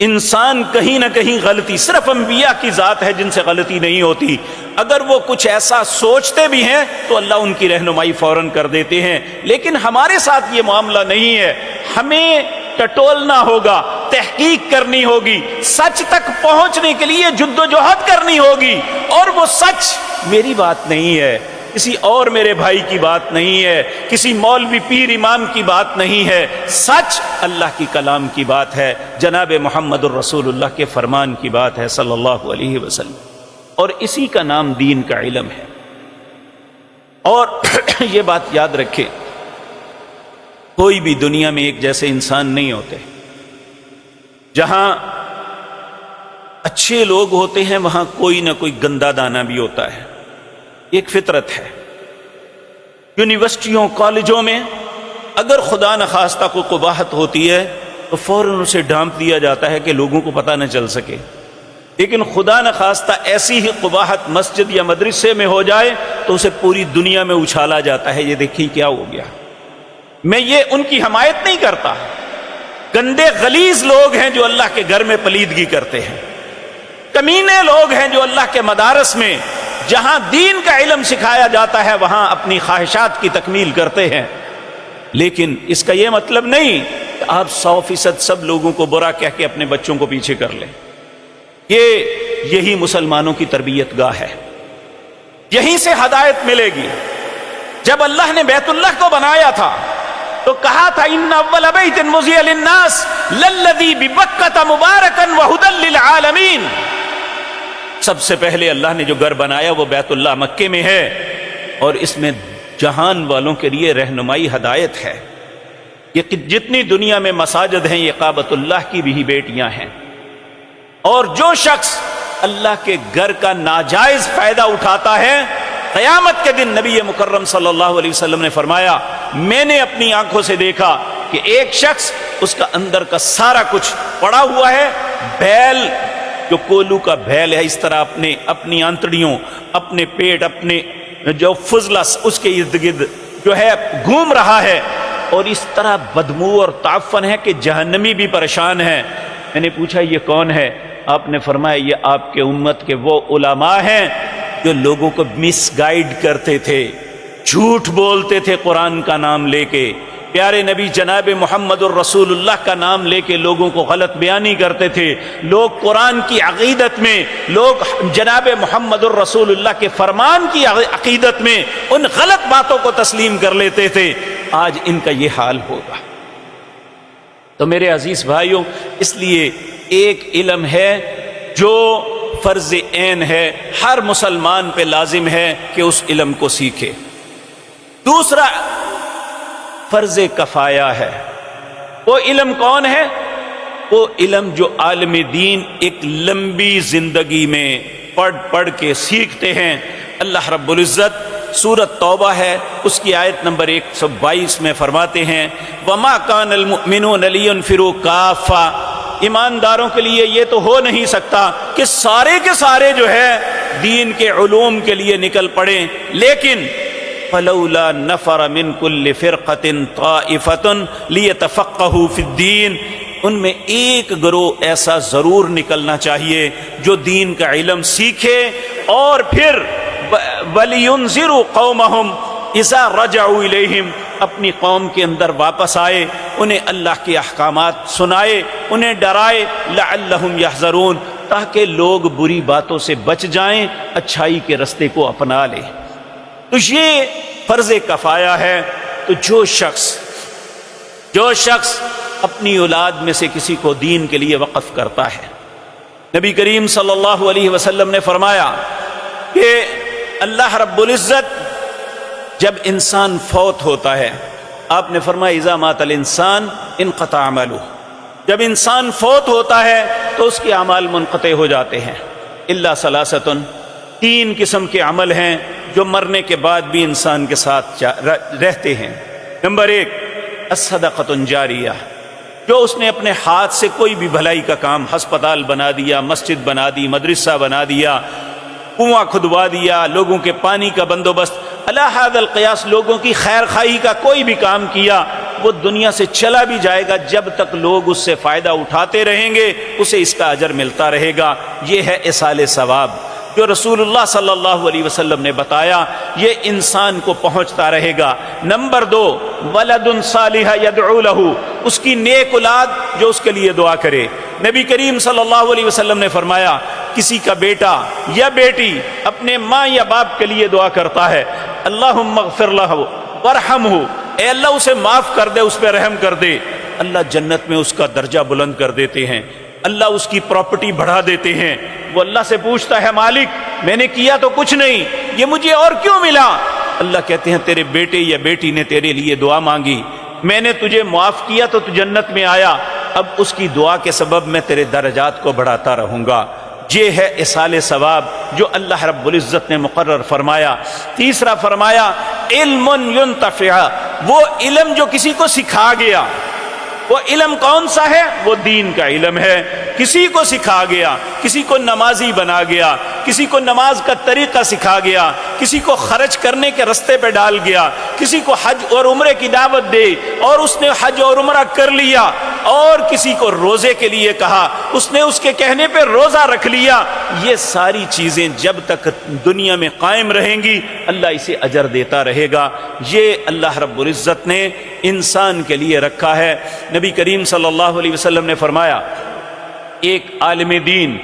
انسان کہیں نہ کہیں غلطی، صرف انبیاء کی ذات ہے جن سے غلطی نہیں ہوتی۔ اگر وہ کچھ ایسا سوچتے بھی ہیں تو اللہ ان کی رہنمائی فوراً کر دیتے ہیں، لیکن ہمارے ساتھ یہ معاملہ نہیں ہے۔ ہمیں ٹٹولنا ہوگا، تحقیق کرنی ہوگی، سچ تک پہنچنے کے لیے جدوجہد کرنی ہوگی، اور وہ سچ میری بات نہیں ہے، کسی اور میرے بھائی کی بات نہیں ہے، کسی مولوی پیر امام کی بات نہیں ہے، سچ اللہ کی کلام کی بات ہے، جناب محمد الرسول اللہ کے فرمان کی بات ہے صلی اللہ علیہ وسلم، اور اسی کا نام دین کا علم ہے۔ اور یہ بات یاد رکھے، کوئی بھی دنیا میں ایک جیسے انسان نہیں ہوتے۔ جہاں اچھے لوگ ہوتے ہیں وہاں کوئی نہ کوئی گندا دانا بھی ہوتا ہے، ایک فطرت ہے۔ یونیورسٹیوں کالجوں میں اگر خدا نخواستہ کو قباحت ہوتی ہے تو فوراً اسے ڈھانپ دیا جاتا ہے کہ لوگوں کو پتہ نہ چل سکے، لیکن خدا نخواستہ ایسی ہی قباحت مسجد یا مدرسے میں ہو جائے تو اسے پوری دنیا میں اچھالا جاتا ہے، یہ دیکھیے کیا ہو گیا۔ میں یہ ان کی حمایت نہیں کرتا، گندے غلیظ لوگ ہیں جو اللہ کے گھر میں پلیدگی کرتے ہیں، کمینے لوگ ہیں جو اللہ کے مدارس میں جہاں دین کا علم سکھایا جاتا ہے وہاں اپنی خواہشات کی تکمیل کرتے ہیں۔ لیکن اس کا یہ مطلب نہیں کہ آپ 100% سب لوگوں کو برا کہہ کے اپنے بچوں کو پیچھے کر لیں۔ یہی مسلمانوں کی تربیت گاہ ہے، یہیں سے ہدایت ملے گی۔ جب اللہ نے بیت اللہ کو بنایا تھا تو کہا تھا ان اول بیت وضع للناس للذی ببکۃ مبارکا وہدی للعالمین، سب سے پہلے اللہ نے جو گھر بنایا وہ بیت اللہ مکے میں ہے، اور اس میں جہان والوں کے لیے رہنمائی ہدایت ہے۔ یہ جتنی دنیا میں مساجد ہیں یہ کعبۃ اللہ کی بھی بیٹیاں ہیں، اور جو شخص اللہ کے گھر کا ناجائز فائدہ اٹھاتا ہے، قیامت کے دن نبی مکرم صلی اللہ علیہ وسلم نے فرمایا میں نے اپنی آنکھوں سے دیکھا کہ ایک شخص اس کا اندر کا سارا کچھ پڑا ہوا ہے، بیل جو کولو کا بیل ہے اس طرح اپنی آنتڑیوں، اپنے پیٹ، اپنے جو فضلہ اس کے ارد گرد جو ہے گھوم رہا ہے، اور اس طرح بدبو اور تعفن ہے کہ جہنمی بھی پریشان ہے۔ میں نے پوچھا یہ کون ہے؟ آپ نے فرمایا یہ آپ کے امت کے وہ علماء ہیں جو لوگوں کو مس گائیڈ کرتے تھے، جھوٹ بولتے تھے قرآن کا نام لے کے، پیارے نبی جناب محمد الرسول اللہ کا نام لے کے لوگوں کو غلط بیانی کرتے تھے۔ لوگ قرآن کی عقیدت میں، لوگ جناب محمد الرسول اللہ کے فرمان کی عقیدت میں ان غلط باتوں کو تسلیم کر لیتے تھے۔ آج ان کا یہ حال ہوگا۔ تو میرے عزیز بھائیوں، اس لیے ایک علم ہے جو فرض عین ہے، ہر مسلمان پہ لازم ہے کہ اس علم کو سیکھے۔ دوسرا فرض کفایہ ہے۔ وہ علم کون ہے؟ وہ علم جو عالم دین ایک لمبی زندگی میں پڑھ کے سیکھتے ہیں۔ اللہ رب العزت سورۃ توبہ ہے، اس کی آیت نمبر 122 میں فرماتے ہیں وَمَا كَانَ الْمُؤْمِنُونَ لِيَنْفِرُوا كَافَّةً، ایمانداروں کے لیے یہ تو ہو نہیں سکتا کہ سارے کے سارے جو ہے دین کے علوم کے لیے نکل پڑیں، لیکن فلولا نفر من كل فرقة طائفة ليتفقهوا في الدين، ان میں ایک گروہ ایسا ضرور نکلنا چاہیے جو دین کا علم سیکھے اور پھر وَلِيُنذِرُوا قَوْمَهُمْ إِذَا رَجَعُوا إِلَيْهِمْ، اپنی قوم کے اندر واپس آئے، انہیں اللہ کے احکامات سنائے، انہیں ڈرائے، لَعَلَّهُمْ يَحْذَرُونَ، تاکہ لوگ بری باتوں سے بچ جائیں، اچھائی کے رستے کو اپنا لیں۔ تو یہ فرض کفایہ ہے۔ تو جو شخص اپنی اولاد میں سے کسی کو دین کے لیے وقف کرتا ہے، نبی کریم صلی اللہ علیہ وسلم نے فرمایا کہ اللہ رب العزت جب انسان فوت ہوتا ہے، آپ نے فرمایا اذا مات الانسان انقطع عملہ، جب انسان فوت ہوتا ہے تو اس کے اعمال منقطع ہو جاتے ہیں، الا ثلاثۃ، تین قسم کے عمل ہیں جو مرنے کے بعد بھی انسان کے ساتھ رہتے ہیں۔ نمبر ایک، الصدقۃ جاریہ، جو اس نے اپنے ہاتھ سے کوئی بھی بھلائی کا کام، ہسپتال بنا دیا، مسجد بنا دی، مدرسہ بنا دیا، کنواں کھدوا دیا، لوگوں کے پانی کا بندوبست، علی ھذا القیاس لوگوں کی خیر خواہی کا کوئی بھی کام کیا، وہ دنیا سے چلا بھی جائے گا، جب تک لوگ اس سے فائدہ اٹھاتے رہیں گے اسے اس کا اجر ملتا رہے گا۔ یہ ہے ایصال ثواب جو رسول اللہ صلی اللہ علیہ وسلم نے بتایا، یہ انسان کو پہنچتا رہے گا۔ نمبر دو، ولد صالح یدعو لہ، اس کی نیک اولاد جو اس کے لیے دعا کرے۔ نبی کریم صلی اللہ علیہ وسلم نے فرمایا کسی کا بیٹا یا بیٹی اپنے ماں یا باپ کے لیے دعا کرتا ہے، اللہم اغفر لہ وارحمہ، اے اللہ اسے معاف کر دے، اس پہ رحم کر دے، اللہ جنت میں اس کا درجہ بلند کر دیتے ہیں، اللہ اس کی پراپرٹی بڑھا دیتے ہیں۔ وہ اللہ سے پوچھتا ہے مالک میں نے کیا تو کچھ نہیں، یہ مجھے اور کیوں ملا؟ اللہ کہتے ہیں تیرے بیٹے یا بیٹی نے تیرے لیے دعا مانگی، میں نے تجھے معاف کیا تو تو جنت میں آیا، اب اس کی دعا کے سبب میں تیرے درجات کو بڑھاتا رہوں گا۔ یہ ہے ایصال ثواب جو اللہ رب العزت نے مقرر فرمایا۔ تیسرا فرمایا علم ینتفع، وہ علم جو کسی کو سکھا گیا۔ وہ علم کون سا ہے؟ وہ دین کا علم ہے، کسی کو سکھا گیا، کسی کو نمازی بنا گیا، کسی کو نماز کا طریقہ سکھا گیا، کسی کو خرچ کرنے کے رستے پہ ڈال گیا، کسی کو حج اور عمرے کی دعوت دے اور اس نے حج اور عمرہ کر لیا، اور کسی کو روزے کے لیے کہا، اس نے اس کے کہنے پہ روزہ رکھ لیا۔ یہ ساری چیزیں جب تک دنیا میں قائم رہیں گی اللہ اسے اجر دیتا رہے گا۔ یہ اللہ رب العزت نے انسان کے لیے رکھا ہے۔ نبی کریم صلی اللہ علیہ وسلم نے فرمایا ایک عالم دین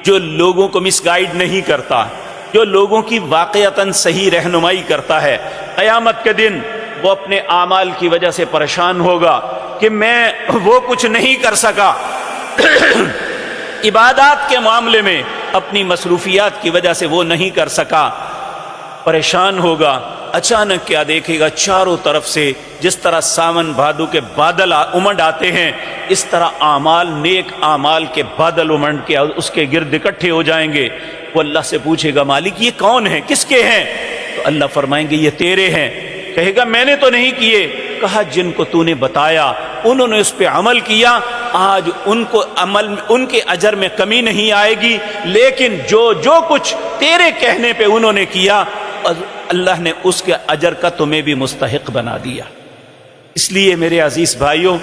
جو لوگوں کو مس گائیڈ نہیں کرتا، جو لوگوں کی واقعتاً صحیح رہنمائی کرتا ہے، قیامت کے دن وہ اپنے اعمال کی وجہ سے پریشان ہوگا کہ میں وہ کچھ نہیں کر سکا، عبادات کے معاملے میں اپنی مصروفیات کی وجہ سے وہ نہیں کر سکا، پریشان ہوگا۔ اچانک کیا دیکھے گا چاروں طرف سے جس طرح ساون بھادو کے بادل امنڈ آتے ہیں، اس طرح اعمال، نیک اعمال کے بادل امنڈ کے اس کے گرد اکٹھے ہو جائیں گے۔ وہ اللہ سے پوچھے گا مالک یہ کون ہیں، کس کے ہیں؟ تو اللہ فرمائیں گے یہ تیرے ہیں۔ کہے گا میں نے تو نہیں کیے۔ کہا جن کو تو نے بتایا انہوں نے اس پہ عمل کیا، آج ان کو عمل، ان کے اجر میں کمی نہیں آئے گی، لیکن جو کچھ تیرے کہنے پہ انہوں نے کیا اللہ نے اس کے اجر کا تمہیں بھی مستحق بنا دیا۔ اس لیے میرے عزیز بھائیوں،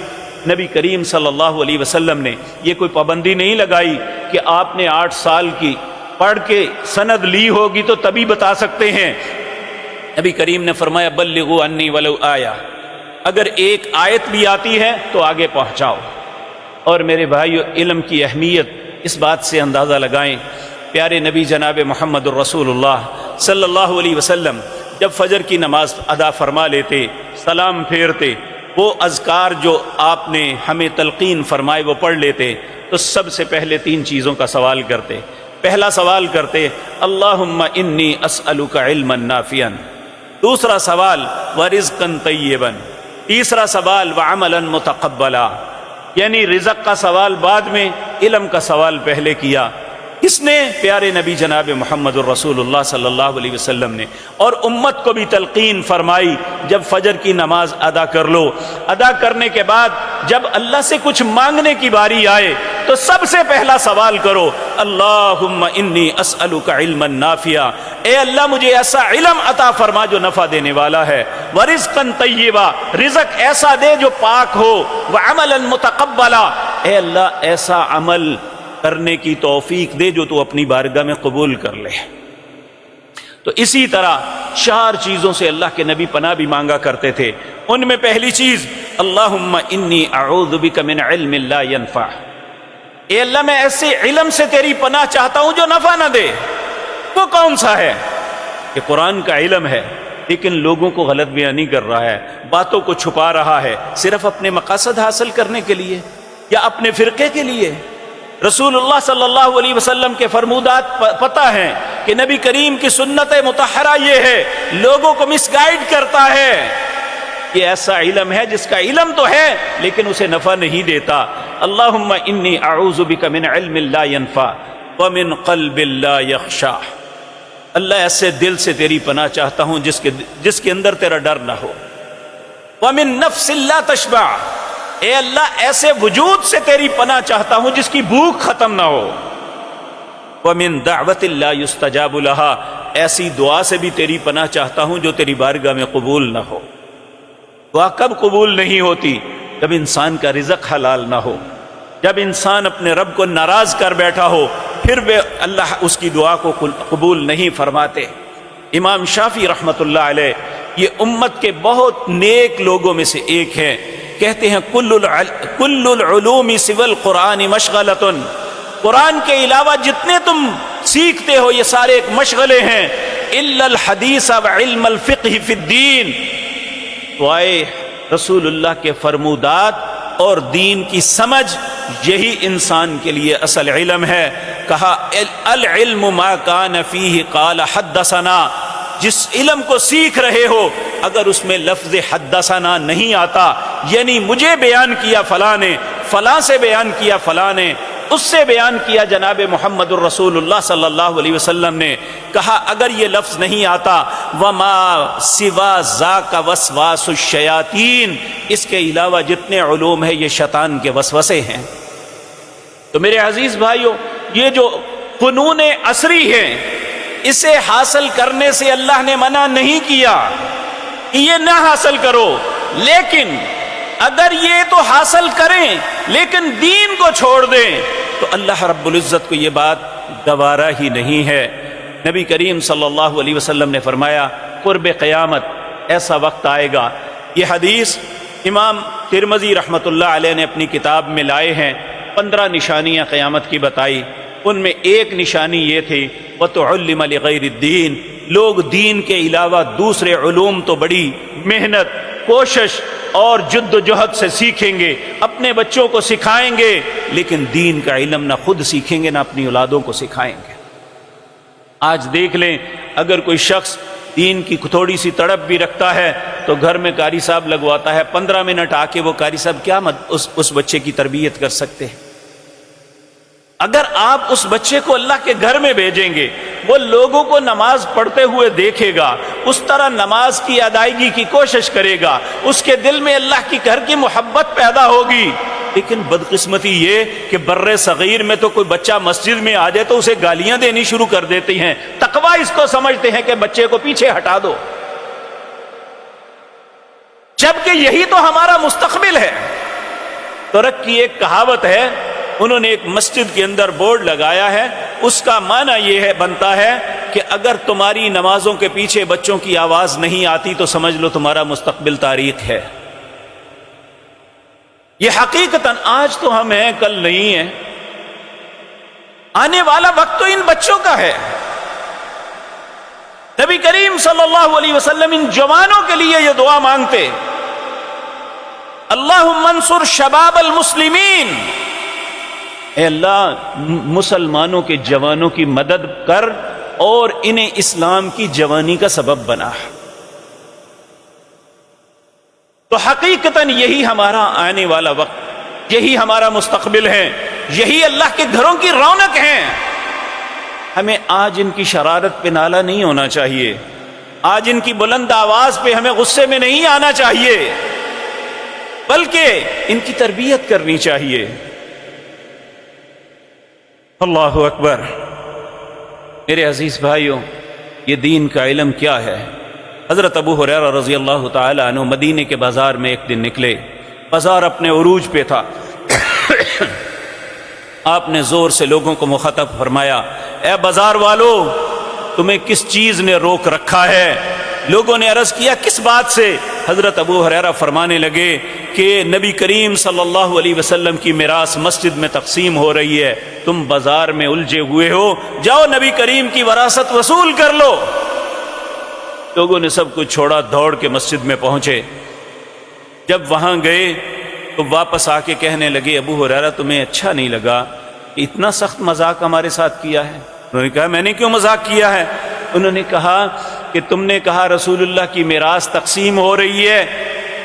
نبی کریم صلی اللہ علیہ وسلم نے یہ کوئی پابندی نہیں لگائی کہ آپ نے 8 سال کی پڑھ کے سند لی ہوگی تو تبھی بتا سکتے ہیں۔ نبی کریم نے فرمایا بلغوا انی ولو آیا، اگر ایک آیت بھی آتی ہے تو آگے پہنچاؤ۔ اور میرے بھائیو، علم کی اہمیت اس بات سے اندازہ لگائیں، پیارے نبی جناب محمد الرسول اللہ صلی اللہ علیہ وسلم جب فجر کی نماز ادا فرما لیتے، سلام پھیرتے، وہ اذکار جو آپ نے ہمیں تلقین فرمائے وہ پڑھ لیتے، تو سب سے پہلے 3 چیزوں کا سوال کرتے۔ پہلا سوال کرتے اللہم انی اسألک علما نافعا، دوسرا سوال ورزقا طیبا، تیسرا سوال وعملا متقبلا، یعنی رزق کا سوال بعد میں، علم کا سوال پہلے کیا۔ کس نے؟ پیارے نبی جناب محمد الرسول اللہ صلی اللہ علیہ وسلم نے، اور امت کو بھی تلقین فرمائی جب فجر کی نماز ادا کر لو، ادا کرنے کے بعد جب اللہ سے کچھ مانگنے کی باری آئے تو سب سے پہلا سوال کرو اللہم انی اسألک علما نافعا، اے اللہ مجھے ایسا علم عطا فرما جو نفع دینے والا ہے، ورزقا طیبا، رزق ایسا دے جو پاک ہو، وعملا متقبلا، اے اللہ ایسا عمل کرنے کی توفیق دے جو تو اپنی بارگاہ میں قبول کر لے۔ تو اسی طرح 4 چیزوں سے اللہ کے نبی پناہ بھی مانگا کرتے تھے۔ ان میں پہلی چیز اللہم انی اعوذ بک من علم لا ینفع، اے اللہ میں ایسے علم سے تیری پناہ چاہتا ہوں جو نفع نہ دے۔ وہ کون سا ہے؟ کہ قرآن کا علم ہے لیکن لوگوں کو غلط بیانی کر رہا ہے، باتوں کو چھپا رہا ہے، صرف اپنے مقاصد حاصل کرنے کے لیے یا اپنے فرقے کے لیے۔ رسول اللہ صلی اللہ علیہ وسلم کے فرمودات پتہ ہیں کہ نبی کریم کی سنت مطہرہ یہ ہے، لوگوں کو مس گائیڈ کرتا ہے۔ یہ ایسا علم ہے جس کا علم تو ہے لیکن اسے نفع نہیں دیتا۔ اللہم انی اعوذ بک من علم لا ینفع ومن قلب لا یخشع، اللہ ایسے دل سے تیری پناہ چاہتا ہوں جس کے اندر تیرا ڈر نہ ہو، ومن نفس لا تشبع، اے اللہ ایسے وجود سے تیری پناہ چاہتا ہوں جس کی بھوک ختم نہ ہو، ومن دعوت لا یستجاب لها، ایسی دعا سے بھی تیری پناہ چاہتا ہوں جو تیری بارگاہ میں قبول نہ ہو۔ دعا کب قبول نہیں ہوتی؟ جب انسان کا رزق حلال نہ ہو، جب انسان اپنے رب کو ناراض کر بیٹھا ہو، پھر بھی اللہ اس کی دعا کو قبول نہیں فرماتے۔ امام شافعی رحمۃ اللہ علیہ یہ امت کے بہت نیک لوگوں میں سے ایک ہیں، کہتے ہیں کل العلوم سوى القرآن مشغلۃ، قرآن کے علاوہ جتنے تم سیکھتے ہو یہ سارے ایک مشغلے ہیں، الا الحدیث وعلم الفقہ فی الدین، تو آئے رسول اللہ کے فرمودات اور دین کی سمجھ، یہی انسان کے لیے اصل علم ہے۔ کہا العلم ما کان فیہ قال حدثنا، جس علم کو سیکھ رہے ہو اگر اس میں لفظ حدثنا نہیں آتا، یعنی مجھے بیان کیا فلاں نے، فلاں سے بیان کیا فلاں نے، اس سے بیان کیا جناب محمد الرسول اللہ صلی اللہ علیہ وسلم نے، کہا اگر یہ لفظ نہیں آتا وما سوا ذاک وسواس الشیاطین، اس کے علاوہ جتنے علوم ہیں یہ شیطان کے وسوسے ہیں۔ تو میرے عزیز بھائیو، یہ جو فنون عصری ہیں اسے حاصل کرنے سے اللہ نے منع نہیں کیا کہ یہ نہ حاصل کرو، لیکن اگر یہ تو حاصل کریں لیکن دین کو چھوڑ دیں تو اللہ رب العزت کو یہ بات گوارا ہی نہیں ہے۔ نبی کریم صلی اللہ علیہ وسلم نے فرمایا قرب قیامت ایسا وقت آئے گا، یہ حدیث امام ترمذی رحمۃ اللہ علیہ نے اپنی کتاب میں لائے ہیں، 15 نشانیاں قیامت کی بتائی، ان میں ایک نشانی یہ تھی وَتُعَلِّمَ لِغَيْرِ الدِّينِ، لوگ دین کے علاوہ دوسرے علوم تو بڑی محنت، کوشش اور جد و جہد سے سیکھیں گے، اپنے بچوں کو سکھائیں گے، لیکن دین کا علم نہ خود سیکھیں گے نہ اپنی اولادوں کو سکھائیں گے۔ آج دیکھ لیں اگر کوئی شخص دین کی تھوڑی سی تڑپ بھی رکھتا ہے تو گھر میں قاری صاحب لگواتا ہے، 15 منٹ آ کے وہ قاری صاحب کیا اس بچے کی تربیت کر سکتے ہیں؟ اگر آپ اس بچے کو اللہ کے گھر میں بھیجیں گے، وہ لوگوں کو نماز پڑھتے ہوئے دیکھے گا، اس طرح نماز کی ادائیگی کی کوشش کرے گا، اس کے دل میں اللہ کی گھر کی محبت پیدا ہوگی۔ لیکن بدقسمتی یہ کہ بر صغیر میں تو کوئی بچہ مسجد میں آ جائے تو اسے گالیاں دینی شروع کر دیتی ہیں، تقویٰ اس کو سمجھتے ہیں کہ بچے کو پیچھے ہٹا دو، جبکہ یہی تو ہمارا مستقبل ہے۔ ترک کی ایک کہاوت ہے، انہوں نے ایک مسجد کے اندر بورڈ لگایا ہے، اس کا معنی یہ ہے بنتا ہے کہ اگر تمہاری نمازوں کے پیچھے بچوں کی آواز نہیں آتی تو سمجھ لو تمہارا مستقبل تاریک ہے۔ یہ حقیقتاً آج تو ہم ہیں کل نہیں ہیں، آنے والا وقت تو ان بچوں کا ہے۔ نبی کریم صلی اللہ علیہ وسلم ان جوانوں کے لیے یہ دعا مانگتے، اللہم انصر شباب المسلمین، اے اللہ مسلمانوں کے جوانوں کی مدد کر اور انہیں اسلام کی جوانی کا سبب بنا۔ تو حقیقتاً یہی ہمارا آنے والا وقت، یہی ہمارا مستقبل ہے، یہی اللہ کے گھروں کی رونق ہے۔ ہمیں آج ان کی شرارت پہ نالا نہیں ہونا چاہیے، آج ان کی بلند آواز پہ ہمیں غصے میں نہیں آنا چاہیے، بلکہ ان کی تربیت کرنی چاہیے۔ اللہ اکبر۔ میرے عزیز بھائیوں، یہ دین کا علم کیا ہے؟ حضرت ابو ہریرہ رضی اللہ تعالی عنہ مدینے کے بازار میں ایک دن نکلے، بازار اپنے عروج پہ تھا۔ آپ نے زور سے لوگوں کو مخاطب فرمایا، اے بازار والو، تمہیں کس چیز نے روک رکھا ہے؟ لوگوں نے عرض کیا، کس بات سے؟ حضرت ابو ہریرہ فرمانے لگے کہ نبی کریم صلی اللہ علیہ وسلم کی میراث مسجد میں تقسیم ہو رہی ہے، تم بازار میں الجھے ہوئے ہو، جاؤ نبی کریم کی وراثت وصول کر لو۔ لوگوں نے سب کچھ چھوڑا، دوڑ کے مسجد میں پہنچے۔ جب وہاں گئے تو واپس آ کے کہنے لگے، ابو ہریرہ تمہیں اچھا نہیں لگا کہ اتنا سخت مذاق ہمارے ساتھ کیا ہے؟ انہوں نے کہا، میں نے کیوں مذاق کیا ہے؟ انہوں نے کہا کہ تم نے کہا رسول اللہ کی میراث تقسیم ہو رہی ہے،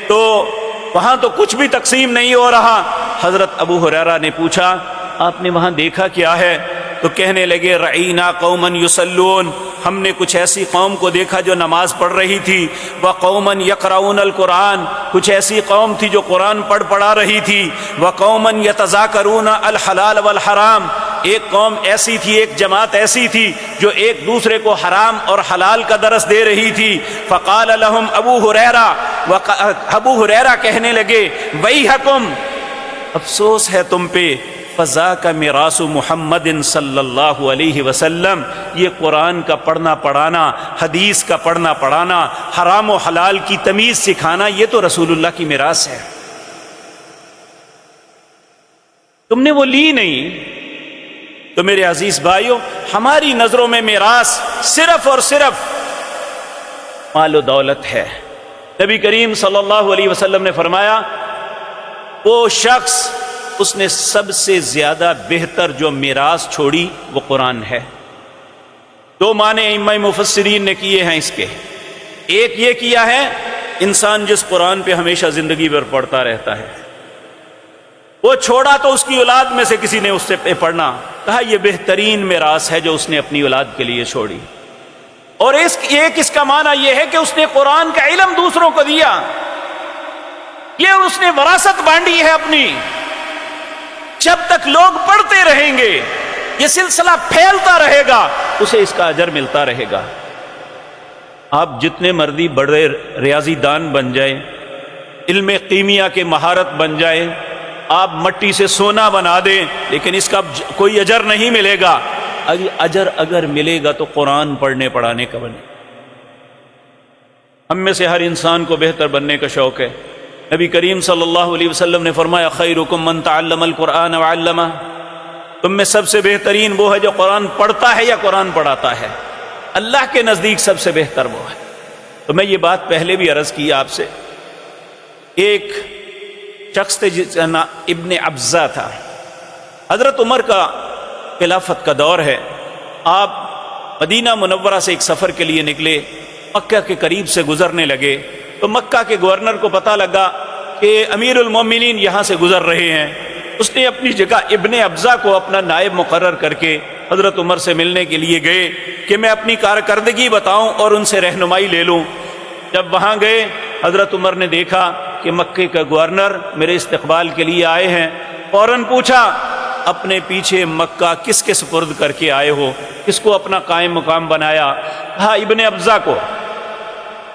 تو وہاں تو کچھ بھی تقسیم نہیں ہو رہا۔ حضرت ابو ہریرہ نے پوچھا، آپ نے وہاں دیکھا کیا ہے؟ تو کہنے لگے، رعینا قوما یصلون، ہم نے کچھ ایسی قوم کو دیکھا جو نماز پڑھ رہی تھی، وقوما یقرؤون القرآن، کچھ ایسی قوم تھی جو قرآن پڑھا رہی تھی، وقوما یتذاکرون الحلال والحرام، ایک قوم ایسی تھی، ایک جماعت ایسی تھی جو ایک دوسرے کو حرام اور حلال کا درس دے رہی تھی۔ فقال لهم ابو ہریرہ کہنے لگے، ویحکم، افسوس ہے تم پہ، فذاک میراث محمد صلی اللہ علیہ وسلم، یہ قرآن کا پڑھنا پڑھانا، حدیث کا پڑھنا پڑھانا، حرام و حلال کی تمیز سکھانا، یہ تو رسول اللہ کی میراث ہے، تم نے وہ لی نہیں۔ تو میرے عزیز بھائیوں، ہماری نظروں میں میراث صرف اور صرف مال و دولت ہے۔ نبی کریم صلی اللہ علیہ وسلم نے فرمایا، وہ شخص، اس نے سب سے زیادہ بہتر جو میراث چھوڑی وہ قرآن ہے۔ دو معنی ائمہ مفسرین نے کیے ہیں اس کے، ایک یہ کیا ہے، انسان جس قرآن پہ ہمیشہ زندگی بھر پڑھتا رہتا ہے، وہ چھوڑا تو اس کی اولاد میں سے کسی نے اس سے پڑھنا، کہا یہ بہترین میراث ہے جو اس نے اپنی اولاد کے لیے چھوڑی۔ اور ایک اس کا معنی یہ ہے کہ اس نے قرآن کا علم دوسروں کو دیا، یہ اس نے وراثت بانٹی ہے اپنی، جب تک لوگ پڑھتے رہیں گے، یہ سلسلہ پھیلتا رہے گا، اسے اس کا اجر ملتا رہے گا۔ آپ جتنے مرضی بڑے ریاضی دان بن جائیں، علم کیمیا کے مہارت بن جائیں، آپ مٹی سے سونا بنا دیں، لیکن اس کا کوئی اجر نہیں ملے گا۔ اجر اگر ملے گا تو قرآن پڑھنے پڑھانے کا بنے۔ ہم میں سے ہر انسان کو بہتر بننے کا شوق ہے۔ نبی کریم صلی اللہ علیہ وسلم نے فرمایا، خیرکم من تعلم القرآن وعلمہ، تم میں سب سے بہترین وہ ہے جو قرآن پڑھتا ہے یا قرآن پڑھاتا ہے۔ اللہ کے نزدیک سب سے بہتر وہ ہے۔ تو میں یہ بات پہلے بھی عرض کی آپ سے، ایک شخص تھے جس کا نام ابن ابزہ تھا، حضرت عمر کا خلافت کا دور ہے، آپ مدینہ منورہ سے ایک سفر کے لیے نکلے، مکہ کے قریب سے گزرنے لگے، تو مکہ کے گورنر کو پتہ لگا کہ امیر المومنین یہاں سے گزر رہے ہیں۔ اس نے اپنی جگہ ابن ابزہ کو اپنا نائب مقرر کر کے حضرت عمر سے ملنے کے لیے گئے کہ میں اپنی کارکردگی بتاؤں اور ان سے رہنمائی لے لوں۔ جب وہاں گئے، حضرت عمر نے دیکھا کہ مکے کا گورنر میرے استقبال کے لیے آئے ہیں، فوراً پوچھا، اپنے پیچھے مکہ کس کے سپرد کر کے آئے ہو، کس کو اپنا قائم مقام بنایا؟ کہا ابن ابزہ کو۔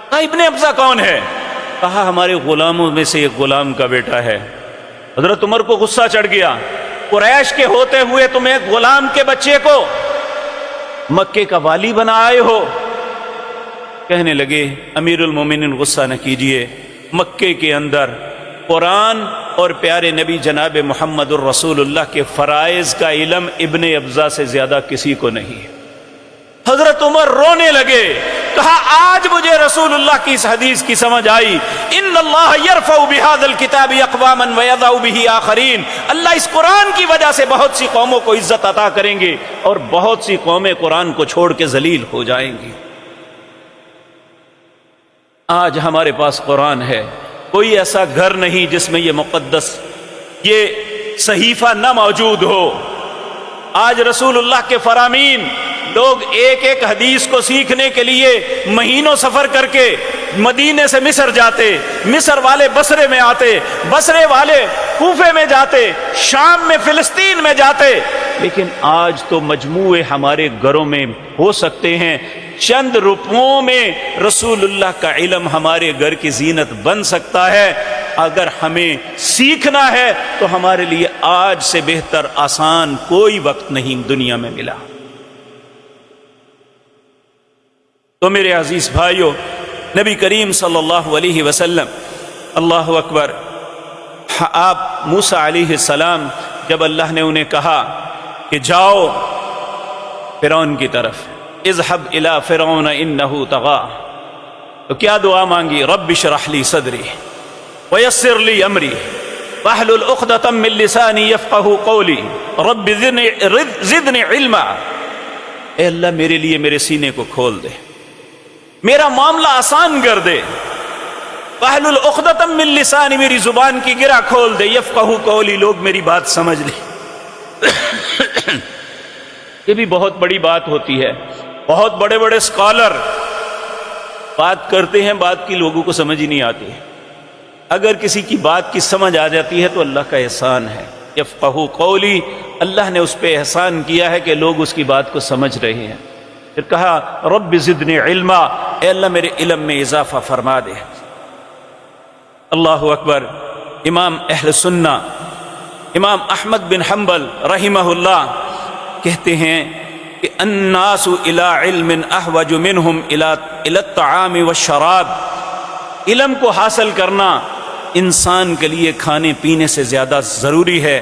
کہا ابن ابزہ کون ہے؟ کہا ہمارے غلاموں میں سے ایک غلام کا بیٹا ہے۔ حضرت عمر کو غصہ چڑھ گیا، قریش کے ہوتے ہوئے تم ایک غلام کے بچے کو مکے کا والی بنا آئے ہو۔ کہنے لگے، امیر المومنین غصہ نہ کیجئے، مکے کے اندر قرآن اور پیارے نبی جناب محمد الرسول اللہ کے فرائض کا علم ابن ابزہ سے زیادہ کسی کو نہیں۔ حضرت عمر رونے لگے، کہا آج مجھے رسول اللہ کی اس حدیث کی سمجھ آئی، ان اللہ یرفع بہذا الکتاب اقواما ویضع بہ آخرین، اللہ اس قرآن کی وجہ سے بہت سی قوموں کو عزت عطا کریں گے اور بہت سی قومیں قرآن کو چھوڑ کے ذلیل ہو جائیں گی۔ آج ہمارے پاس قرآن ہے، کوئی ایسا گھر نہیں جس میں یہ مقدس یہ صحیفہ نہ موجود ہو۔ آج رسول اللہ کے فرامین لوگ ایک ایک حدیث کو سیکھنے کے لیے مہینوں سفر کر کے مدینے سے مصر جاتے، مصر والے بصرے میں آتے، بصرے والے کوفے میں جاتے، شام میں فلسطین میں جاتے، لیکن آج تو مجموعے ہمارے گھروں میں ہو سکتے ہیں، چند روپوں میں رسول اللہ کا علم ہمارے گھر کی زینت بن سکتا ہے۔ اگر ہمیں سیکھنا ہے تو ہمارے لیے آج سے بہتر آسان کوئی وقت نہیں دنیا میں ملا۔ تو میرے عزیز بھائیو، نبی کریم صلی اللہ علیہ وسلم، اللہ اکبر، آپ موسیٰ علیہ السلام جب اللہ نے انہیں کہا کہ جاؤ فرعون کی طرف، اذهب الى فرعون انه طغى، تو کیا دعا مانگی؟ رب اشرح لی صدری ویسر لی امری واحلل عقدۃ من لسانی یفقہوا قولی رب زدنی علما۔ اے اللہ میرے لیے میرے سینے کو کھول دے، میرا معاملہ آسان کر دے، واحلل عقدۃ من لسانی، میری زبان کی گرہ کھول دے، یفقہوا قولی، لوگ میری بات سمجھ لیں۔ یہ بھی بہت بڑی بات ہوتی ہے، بہت بڑے بڑے اسکالر بات کرتے ہیں، بات کی لوگوں کو سمجھ ہی نہیں آتی۔ اگر کسی کی بات کی سمجھ آ جاتی ہے تو اللہ کا احسان ہے، یفقہوا قولی، اللہ نے اس پہ احسان کیا ہے کہ لوگ اس کی بات کو سمجھ رہے ہیں۔ پھر کہا رب زدنی علما، اے اللہ میرے علم میں اضافہ فرما دے۔ اللہ اکبر۔ امام اہل سنہ امام احمد بن حنبل رحمہ اللہ کہتے ہیں کہ الناس الی علم احوج منہم الی الطعام والشراب، علم کو حاصل کرنا انسان کے لیے کھانے پینے سے زیادہ ضروری ہے۔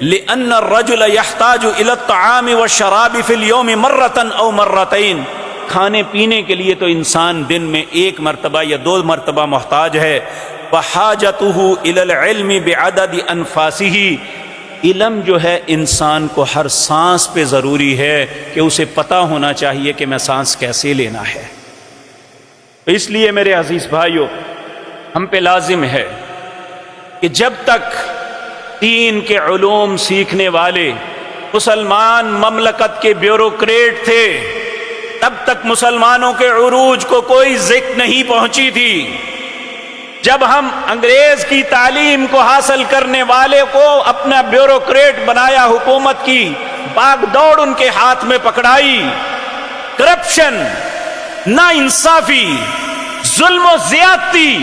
لأن الرجل يحتاج الى الطعام والشراب في اليوم مرة او مرتين، کھانے پینے کے لیے تو انسان دن میں ایک مرتبہ یا دو مرتبہ محتاج ہے۔ وحاجته الى العلم بعدد انفاسه، علم جو ہے انسان کو ہر سانس پہ ضروری ہے کہ اسے پتہ ہونا چاہیے کہ میں سانس کیسے لینا ہے۔ اس لیے میرے عزیز بھائیوں، ہم پہ لازم ہے کہ جب تک دین کے علوم سیکھنے والے مسلمان مملکت کے بیوروکریٹ تھے، تب تک مسلمانوں کے عروج کو کوئی ذکر نہیں پہنچی تھی۔ جب ہم انگریز کی تعلیم کو حاصل کرنے والے کو اپنا بیوروکریٹ بنایا، حکومت کی باغ دوڑ ان کے ہاتھ میں پکڑائی، کرپشن، ناانصافی، ظلم و زیادتی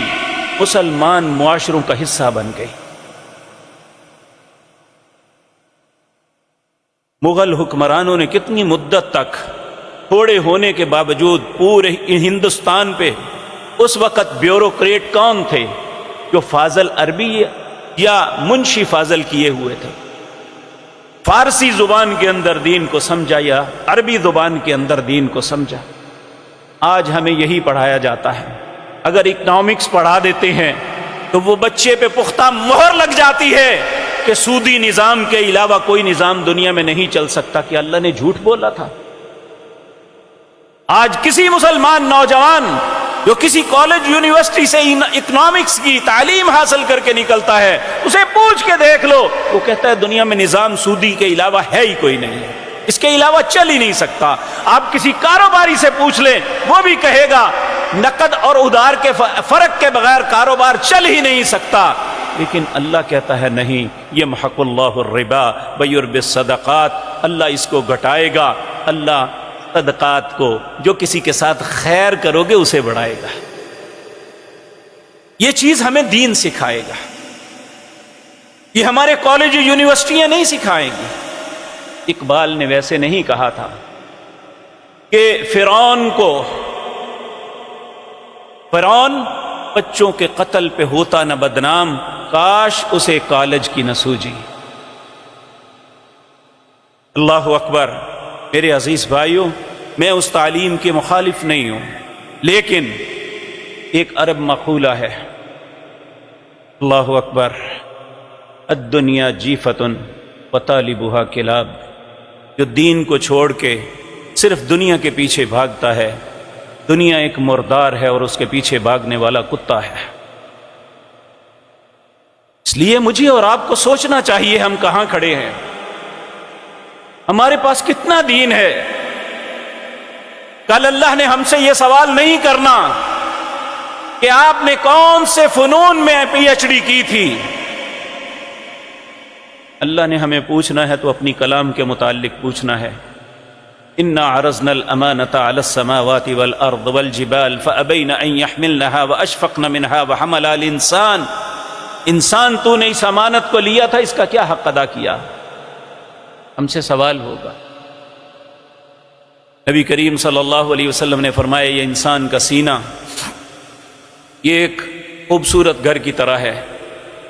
مسلمان معاشروں کا حصہ بن گئی۔ مغل حکمرانوں نے کتنی مدت تک تھوڑے ہونے کے باوجود پورے ہندوستان پہ، اس وقت بیوروکریٹ کون تھے؟ جو فاضل عربی یا منشی فاضل کیے ہوئے تھے، فارسی زبان کے اندر دین کو سمجھا یا عربی زبان کے اندر دین کو سمجھا۔ آج ہمیں یہی پڑھایا جاتا ہے۔ اگر اکنامکس پڑھا دیتے ہیں تو وہ بچے پہ پختہ مہر لگ جاتی ہے کہ سودی نظام کے علاوہ کوئی نظام دنیا میں نہیں چل سکتا، کہ اللہ نے جھوٹ بولا تھا۔ آج کسی مسلمان نوجوان جو کسی کالج یونیورسٹی سے اکنامکس کی تعلیم حاصل کر کے نکلتا ہے، اسے پوچھ کے دیکھ لو، وہ کہتا ہے دنیا میں نظام سودی کے علاوہ ہے ہی کوئی نہیں ہے، اس کے علاوہ چل ہی نہیں سکتا۔ آپ کسی کاروباری سے پوچھ لیں، وہ بھی کہے گا نقد اور ادھار کے فرق کے بغیر کاروبار چل ہی نہیں سکتا۔ لیکن اللہ کہتا ہے نہیں، یمحق اللہ الربا ویربی الصدقات، اللہ اس کو گھٹائے گا، اللہ صدقات کو، جو کسی کے ساتھ خیر کرو گے اسے بڑھائے گا۔ یہ چیز ہمیں دین سکھائے گا، یہ ہمارے کالج یونیورسٹیاں نہیں سکھائیں گی۔ اقبال نے ویسے نہیں کہا تھا کہ فرعون بچوں کے قتل پہ ہوتا نہ بدنام، کاش اسے کالج کی نہ سوجی۔ اللہ اکبر۔ میرے عزیز بھائیوں، میں اس تعلیم کے مخالف نہیں ہوں، لیکن ایک عرب مقولہ ہے، اللہ اکبر، الدنیا جیفۃ وطالبها کلاب، جو دین کو چھوڑ کے صرف دنیا کے پیچھے بھاگتا ہے، دنیا ایک مردار ہے اور اس کے پیچھے بھاگنے والا کتا ہے۔ اس لیے مجھے اور آپ کو سوچنا چاہیے ہم کہاں کھڑے ہیں، ہمارے پاس کتنا دین ہے۔ کل اللہ نے ہم سے یہ سوال نہیں کرنا کہ آپ نے کون سے فنون میں پی ایچ ڈی کی تھی. اللہ نے ہمیں پوچھنا ہے تو اپنی کلام کے متعلق پوچھنا ہے. انا عرضنا الامانة على السماوات والارض والجبال فابين ان يحملنها واشفقن منها وحملها الانسان. انسان تو نے اس امانت کو لیا تھا، اس کا کیا حق ادا کیا؟ ہم سے سوال ہوگا. نبی کریم صلی اللہ علیہ وسلم نے فرمایا یہ انسان کا سینہ یہ ایک خوبصورت گھر کی طرح ہے.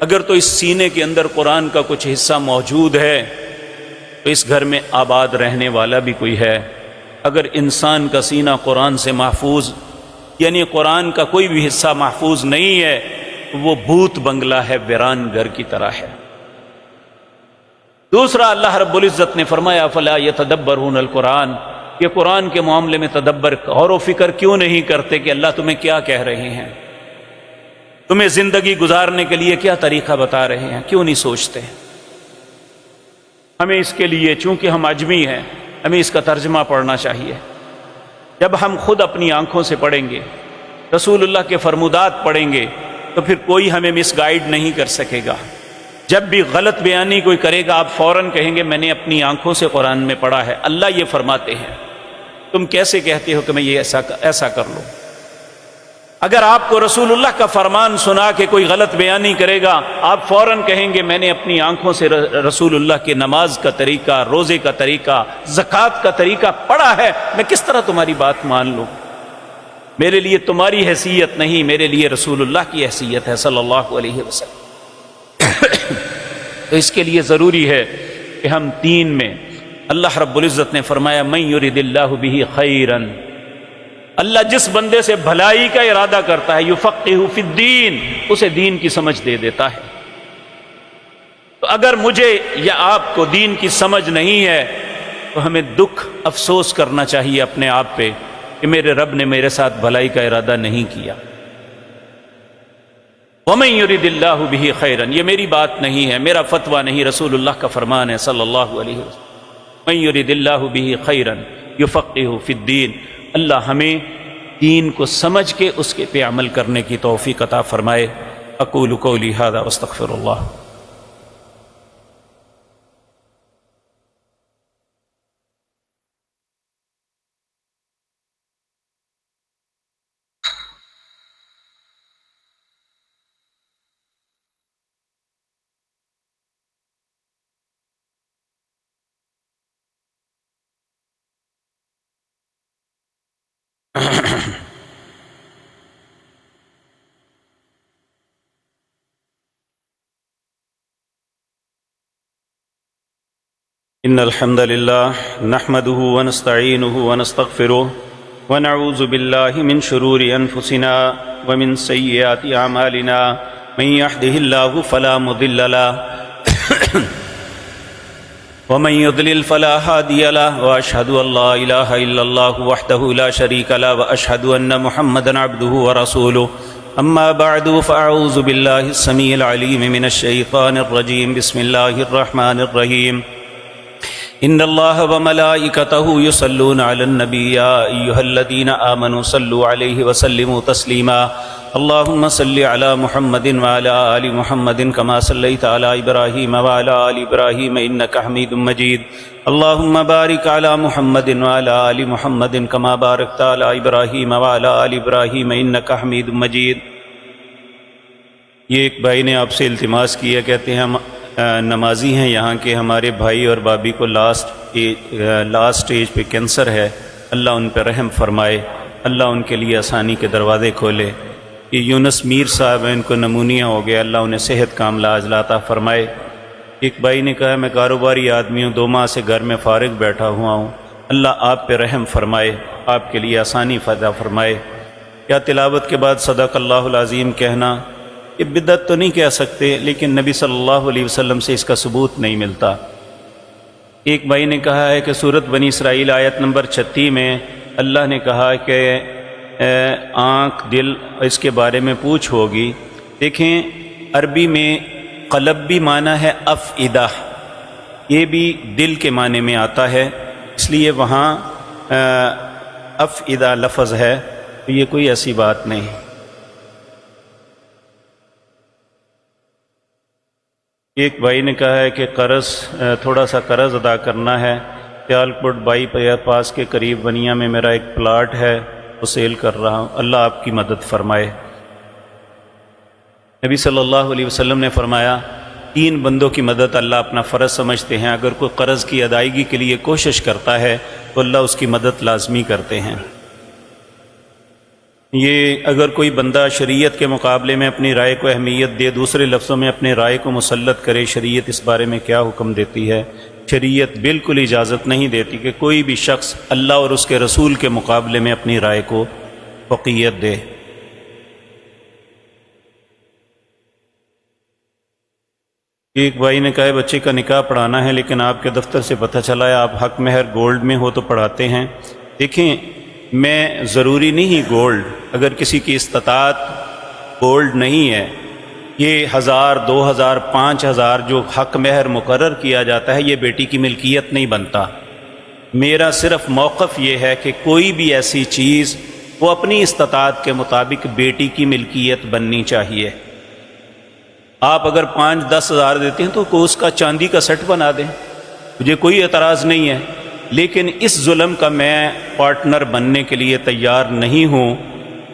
اگر تو اس سینے کے اندر قرآن کا کچھ حصہ موجود ہے تو اس گھر میں آباد رہنے والا بھی کوئی ہے. اگر انسان کا سینہ قرآن سے محفوظ یعنی قرآن کا کوئی بھی حصہ محفوظ نہیں ہے تو وہ بھوت بنگلہ ہے، ویران گھر کی طرح ہے. دوسرا اللہ رب العزت نے فرمایا فلا یتدبرون القرآن، یہ قرآن کے معاملے میں تدبر غور و فکر کیوں نہیں کرتے کہ اللہ تمہیں کیا کہہ رہے ہیں، تمہیں زندگی گزارنے کے لیے کیا طریقہ بتا رہے ہیں، کیوں نہیں سوچتے؟ ہمیں اس کے لیے چونکہ ہم عجمی ہیں ہمیں اس کا ترجمہ پڑھنا چاہیے. جب ہم خود اپنی آنکھوں سے پڑھیں گے، رسول اللہ کے فرمودات پڑھیں گے تو پھر کوئی ہمیں مس گائیڈ نہیں کر سکے گا. جب بھی غلط بیانی کوئی کرے گا آپ فوراً کہیں گے میں نے اپنی آنکھوں سے قرآن میں پڑھا ہے. اللہ یہ فرماتے ہیں، تم کیسے کہتے ہو کہ میں یہ ایسا کر لوں؟ اگر آپ کو رسول اللہ کا فرمان سنا کے کوئی غلط بیانی کرے گا آپ فوراً کہیں گے میں نے اپنی آنکھوں سے رسول اللہ کے نماز کا طریقہ، روزے کا طریقہ، زکوٰۃ کا طریقہ پڑھا ہے، میں کس طرح تمہاری بات مان لوں؟ میرے لیے تمہاری حیثیت نہیں، میرے لیے رسول اللہ کی حیثیت ہے صلی اللہ علیہ وسلم. تو اس کے لیے ضروری ہے کہ ہم دین میں، اللہ رب العزت نے فرمایا من یرد اللہ بہ خیرا، اللہ جس بندے سے بھلائی کا ارادہ کرتا ہے یفقہہ فی الدین، اسے دین کی سمجھ دے دیتا ہے. تو اگر مجھے یا آپ کو دین کی سمجھ نہیں ہے تو ہمیں دکھ افسوس کرنا چاہیے اپنے آپ پہ کہ میرے رب نے میرے ساتھ بھلائی کا ارادہ نہیں کیا. وَمَن يُرِدِ اللَّهُ بِهِ خَيْرًا، یہ میری بات نہیں ہے، میرا فتویٰ نہیں، رسول اللہ کا فرمان ہے صلی اللہ علیہ وسلم. مَن يُرِدِ اللَّهُ بِهِ خَيْرًا يُفَقِّهُ فِي الدِّينِ، اللہ ہمیں دین کو سمجھ کے اس کے پہ عمل کرنے کی توفیق عطا فرمائے. اقول قولی ھذا واستغفر اللہ. ان الحمد للہ نحمده ونستعینه ونستغفره ونعوذ باللہ من شرور انفسنا ومن سیئات اعمالنا من يهده اللہ فلا مضل له ومن يضلل فلا هادي له واشهد ان لا اله الا الله وحده لا شريك له واشهد ان محمدا عبده ورسوله اما بعد فاعوذ بالله السميع العليم من الشيطان الرجيم بسم الله الرحمن الرحيم ان اللہ وملائکتہ یصلون علی النبی یا ایہا الذین آمنوا صلوا علیہ وسلموا تسلیما اللہم صل علی محمد وعلی آل محمد کما صلیت علی ابراہیم وعلی آل ابراہیم انکا حمید مجید اللہم بارک علی محمد وعلی آل محمد کما بارکت علی ابراہیم وعلی آل ابراہیم انکا حمید مجید. یہ ایک بھائی نے آپ سے التماس کیا، کہتے ہیں ہم نمازی ہیں یہاں کے، ہمارے بھائی اور بابی کو لاسٹ اسٹیج پہ کینسر ہے، اللہ ان پہ رحم فرمائے، اللہ ان کے لیے آسانی کے دروازے کھولے. یہ یونس میر صاحب ہیں، ان کو نمونیا ہو گیا، اللہ انہیں صحت کاملہ عاجلہ عطا فرمائے. ایک بھائی نے کہا میں کاروباری آدمی ہوں، 2 ماہ سے گھر میں فارغ بیٹھا ہوا ہوں، اللہ آپ پہ رحم فرمائے، آپ کے لیے آسانی عطا فرمائے. کیا تلاوت کے بعد صدق اللہ العظیم کہنا یہ بدعت تو نہیں کہہ سکتے، لیکن نبی صلی اللہ علیہ وسلم سے اس کا ثبوت نہیں ملتا. ایک بھائی نے کہا ہے کہ سورۃ بنی اسرائیل آیت نمبر 36 میں اللہ نے کہا کہ آنکھ دل اس کے بارے میں پوچھ ہوگی. دیکھیں عربی میں قلب بھی معنی ہے افئدہ، یہ بھی دل کے معنی میں آتا ہے، اس لیے وہاں افئدہ لفظ ہے تو یہ کوئی ایسی بات نہیں۔ ایک بھائی نے کہا ہے کہ تھوڑا سا قرض ادا کرنا ہے، سیال کوٹ بائی پاس کے قریب بنیا میں میرا ایک پلاٹ ہے، وہ سیل کر رہا ہوں، اللہ آپ کی مدد فرمائے۔ نبی صلی اللہ علیہ وسلم نے فرمایا 3 بندوں کی مدد اللہ اپنا فرض سمجھتے ہیں، اگر کوئی قرض کی ادائیگی کے لیے کوشش کرتا ہے تو اللہ اس کی مدد لازمی کرتے ہیں۔ یہ اگر کوئی بندہ شریعت کے مقابلے میں اپنی رائے کو اہمیت دے، دوسرے لفظوں میں اپنے رائے کو مسلط کرے، شریعت اس بارے میں کیا حکم دیتی ہے؟ شریعت بالکل اجازت نہیں دیتی کہ کوئی بھی شخص اللہ اور اس کے رسول کے مقابلے میں اپنی رائے کو فوقیت دے۔ ایک بھائی نے کہا ہے بچے کا نکاح پڑھانا ہے، لیکن آپ کے دفتر سے پتہ چلا ہے آپ حق مہر گولڈ میں ہو تو پڑھاتے ہیں۔ دیکھیں، میں ضروری نہیں گولڈ، اگر کسی کی استطاعت گولڈ نہیں ہے، یہ 1000 2000 5000 جو حق مہر مقرر کیا جاتا ہے یہ بیٹی کی ملکیت نہیں بنتا۔ میرا صرف موقف یہ ہے کہ کوئی بھی ایسی چیز وہ اپنی استطاعت کے مطابق بیٹی کی ملکیت بننی چاہیے۔ آپ اگر 5-10 ہزار دیتے ہیں تو اس کا چاندی کا سیٹ بنا دیں، مجھے کوئی اعتراض نہیں ہے، لیکن اس ظلم کا میں پارٹنر بننے کے لیے تیار نہیں ہوں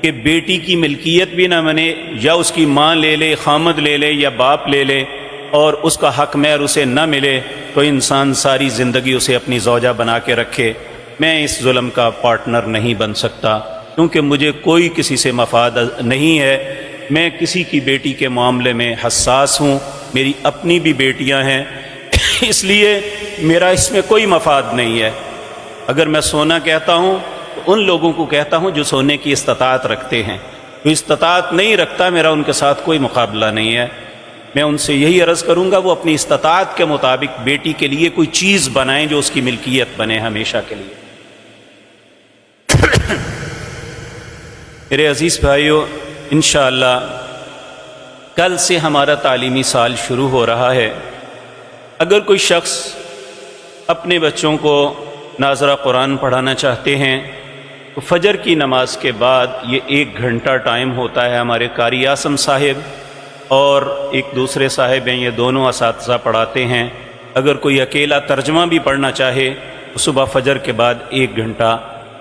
کہ بیٹی کی ملکیت بھی نہ بنے، یا اس کی ماں لے لے، خامد لے لے یا باپ لے لے اور اس کا حق مہر اسے نہ ملے تو انسان ساری زندگی اسے اپنی زوجہ بنا کے رکھے۔ میں اس ظلم کا پارٹنر نہیں بن سکتا، کیونکہ مجھے کوئی کسی سے مفاد نہیں ہے۔ میں کسی کی بیٹی کے معاملے میں حساس ہوں، میری اپنی بھی بیٹیاں ہیں، اس لیے میرا اس میں کوئی مفاد نہیں ہے۔ اگر میں سونا کہتا ہوں تو ان لوگوں کو کہتا ہوں جو سونے کی استطاعت رکھتے ہیں، جو استطاعت نہیں رکھتا میرا ان کے ساتھ کوئی مقابلہ نہیں ہے۔ میں ان سے یہی عرض کروں گا وہ اپنی استطاعت کے مطابق بیٹی کے لیے کوئی چیز بنائیں جو اس کی ملکیت بنے ہمیشہ کے لیے۔ میرے عزیز بھائیو، انشاءاللہ کل سے ہمارا تعلیمی سال شروع ہو رہا ہے۔ اگر کوئی شخص اپنے بچوں کو ناظرہ قرآن پڑھانا چاہتے ہیں تو فجر کی نماز کے بعد یہ 1 گھنٹہ ٹائم ہوتا ہے۔ ہمارے قاری اعظم صاحب اور ایک دوسرے صاحب ہیں، یہ دونوں اساتذہ پڑھاتے ہیں۔ اگر کوئی اکیلا ترجمہ بھی پڑھنا چاہے تو صبح فجر کے بعد 1 گھنٹہ،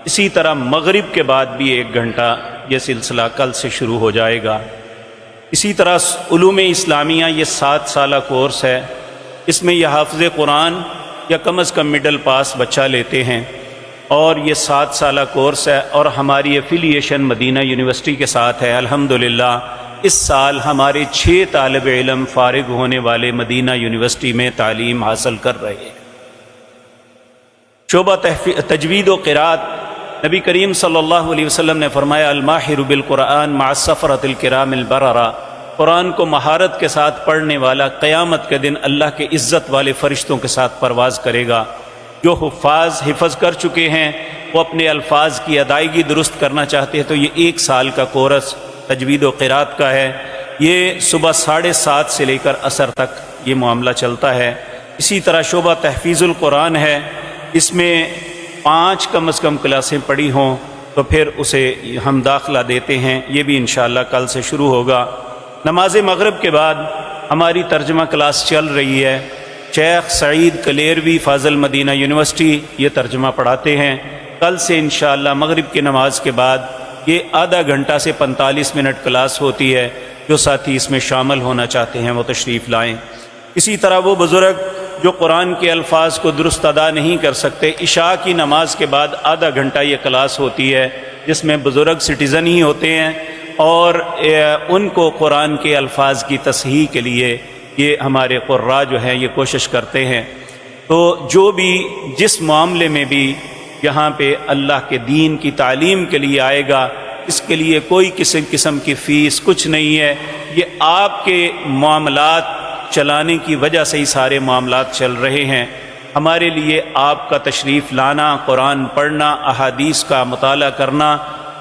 اسی طرح مغرب کے بعد بھی 1 گھنٹہ، یہ سلسلہ کل سے شروع ہو جائے گا۔ اسی طرح علوم اسلامیہ یہ 7 سالہ کورس ہے، اس میں یہ حافظ قرآن یا کم از کم مڈل پاس بچہ لیتے ہیں، اور یہ 7 سالہ کورس ہے، اور ہماری ایفیلیشن مدینہ یونیورسٹی کے ساتھ ہے۔ الحمدللہ اس سال ہمارے 6 طالب علم فارغ ہونے والے مدینہ یونیورسٹی میں تعلیم حاصل کر رہے ہیں۔ شعبہ تجوید و قراءت، نبی کریم صلی اللہ علیہ وسلم نے فرمایا الماہر بالقرآن مع السفرۃ الکرام البررہ، قرآن کو مہارت کے ساتھ پڑھنے والا قیامت کے دن اللہ کے عزت والے فرشتوں کے ساتھ پرواز کرے گا۔ جو حفاظ حفظ کر چکے ہیں وہ اپنے الفاظ کی ادائیگی درست کرنا چاہتے ہیں تو یہ 1 سال کا کورس تجوید و قراءت کا ہے۔ یہ صبح 7:30 سے لے کر عصر تک یہ معاملہ چلتا ہے۔ اسی طرح شعبہ تحفیظ القرآن ہے، اس میں 5 کم از کم کلاسیں پڑھی ہوں تو پھر اسے ہم داخلہ دیتے ہیں، یہ بھی انشاءاللہ کل سے شروع ہوگا۔ نماز مغرب کے بعد ہماری ترجمہ کلاس چل رہی ہے، شیخ سعید کلیروی فاضل مدینہ یونیورسٹی یہ ترجمہ پڑھاتے ہیں۔ کل سے انشاءاللہ مغرب کی نماز کے بعد یہ آدھا گھنٹہ سے 45 منٹ کلاس ہوتی ہے، جو ساتھی اس میں شامل ہونا چاہتے ہیں وہ تشریف لائیں۔ اسی طرح وہ بزرگ جو قرآن کے الفاظ کو درست ادا نہیں کر سکتے، عشاء کی نماز کے بعد آدھا گھنٹہ یہ کلاس ہوتی ہے، جس میں بزرگ سٹیزن ہی ہوتے ہیں اور ان کو قرآن کے الفاظ کی تصحیح کے لیے یہ ہمارے قراء جو ہیں یہ کوشش کرتے ہیں۔ تو جو بھی جس معاملے میں بھی یہاں پہ اللہ کے دین کی تعلیم کے لیے آئے گا، اس کے لیے کوئی قسم کی فیس کچھ نہیں ہے، یہ آپ کے معاملات چلانے کی وجہ سے ہی سارے معاملات چل رہے ہیں۔ ہمارے لیے آپ کا تشریف لانا، قرآن پڑھنا، احادیث کا مطالعہ کرنا،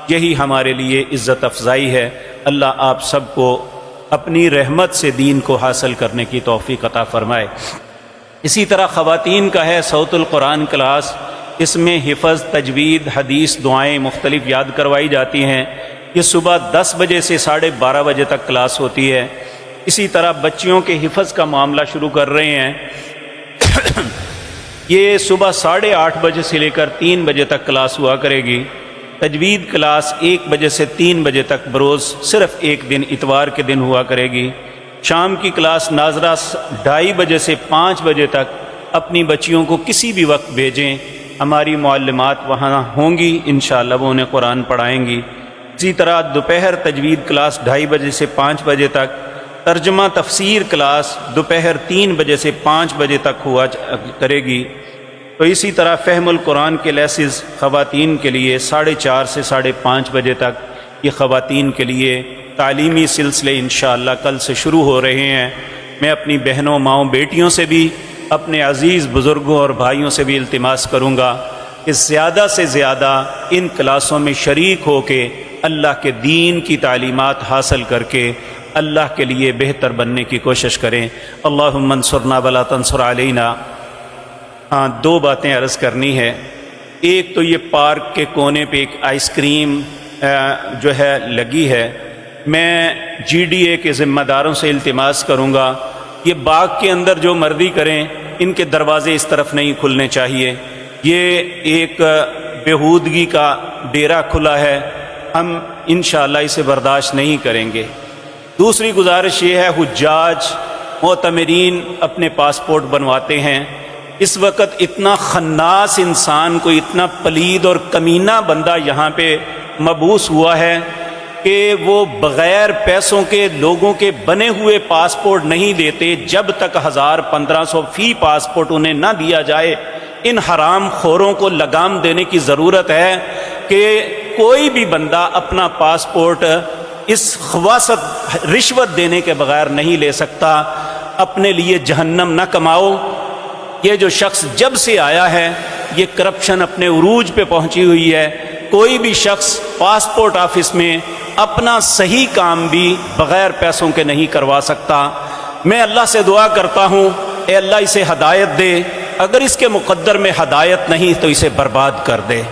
یہی ہمارے لیے عزت افزائی ہے۔ اللہ آپ سب کو اپنی رحمت سے دین کو حاصل کرنے کی توفیق عطا فرمائے۔ اسی طرح خواتین کا ہے صوت القرآن کلاس، اس میں حفظ، تجوید، حدیث، دعائیں مختلف یاد کروائی جاتی ہیں۔ یہ صبح 10 بجے سے 12:30 بجے تک کلاس ہوتی ہے۔ اسی طرح بچیوں کے حفظ کا معاملہ شروع کر رہے ہیں۔ یہ صبح 8:30 بجے سے لے کر 3 بجے تک کلاس ہوا کرے گی۔ تجوید کلاس 1 بجے سے 3 بجے تک بروز صرف ایک دن اتوار کے دن ہوا کرے گی۔ شام کی کلاس ناظرہ 2:30 بجے سے 5 بجے تک اپنی بچیوں کو کسی بھی وقت بھیجیں، ہماری معلمات وہاں ہوں گی، انشاءاللہ وہ انہیں قرآن پڑھائیں گی۔ اسی طرح دوپہر تجوید کلاس 2:30 بجے سے 5 بجے تک، ترجمہ تفسیر کلاس دوپہر 3 بجے سے 5 بجے تک ہوا کرے گی۔ تو اسی طرح فہم القرآن کے لیسز خواتین کے لیے 4:30 سے 5:30 بجے تک یہ خواتین کے لیے تعلیمی سلسلے انشاءاللہ کل سے شروع ہو رہے ہیں۔ میں اپنی بہنوں، ماؤں، بیٹیوں سے بھی، اپنے عزیز بزرگوں اور بھائیوں سے بھی التماس کروں گا کہ زیادہ سے زیادہ ان کلاسوں میں شریک ہو کے اللہ کے دین کی تعلیمات حاصل کر کے اللہ کے لیے بہتر بننے کی کوشش کریں۔ اللہم انصرنا ولا تنصر علینا۔ ہاں، 2 باتیں عرض کرنی ہے۔ ایک تو یہ پارک کے کونے پہ ایک آئس کریم جو ہے لگی ہے، میں جی ڈی اے کے ذمہ داروں سے التماس کروں گا یہ باغ کے اندر جو مرضی کریں، ان کے دروازے اس طرف نہیں کھلنے چاہیے۔ یہ ایک بیہودگی کا ڈیرا کھلا ہے، ہم انشاءاللہ اسے برداشت نہیں کریں گے۔ دوسری گزارش یہ ہے، حجاج معتمرین اپنے پاسپورٹ بنواتے ہیں، اس وقت اتنا خناس انسان، کوئی اتنا پلید اور کمینہ بندہ یہاں پہ مبعوث ہوا ہے کہ وہ بغیر پیسوں کے لوگوں کے بنے ہوئے پاسپورٹ نہیں دیتے جب تک 1500 فی پاسپورٹ انہیں نہ دیا جائے۔ ان حرام خوروں کو لگام دینے کی ضرورت ہے کہ کوئی بھی بندہ اپنا پاسپورٹ اس خواصت رشوت دینے کے بغیر نہیں لے سکتا۔ اپنے لیے جہنم نہ کماؤ۔ یہ جو شخص جب سے آیا ہے، یہ کرپشن اپنے عروج پہ پہنچی ہوئی ہے۔ کوئی بھی شخص پاسپورٹ آفس میں اپنا صحیح کام بھی بغیر پیسوں کے نہیں کروا سکتا۔ میں اللہ سے دعا کرتا ہوں، اے اللہ اسے ہدایت دے، اگر اس کے مقدر میں ہدایت نہیں تو اسے برباد کر دے۔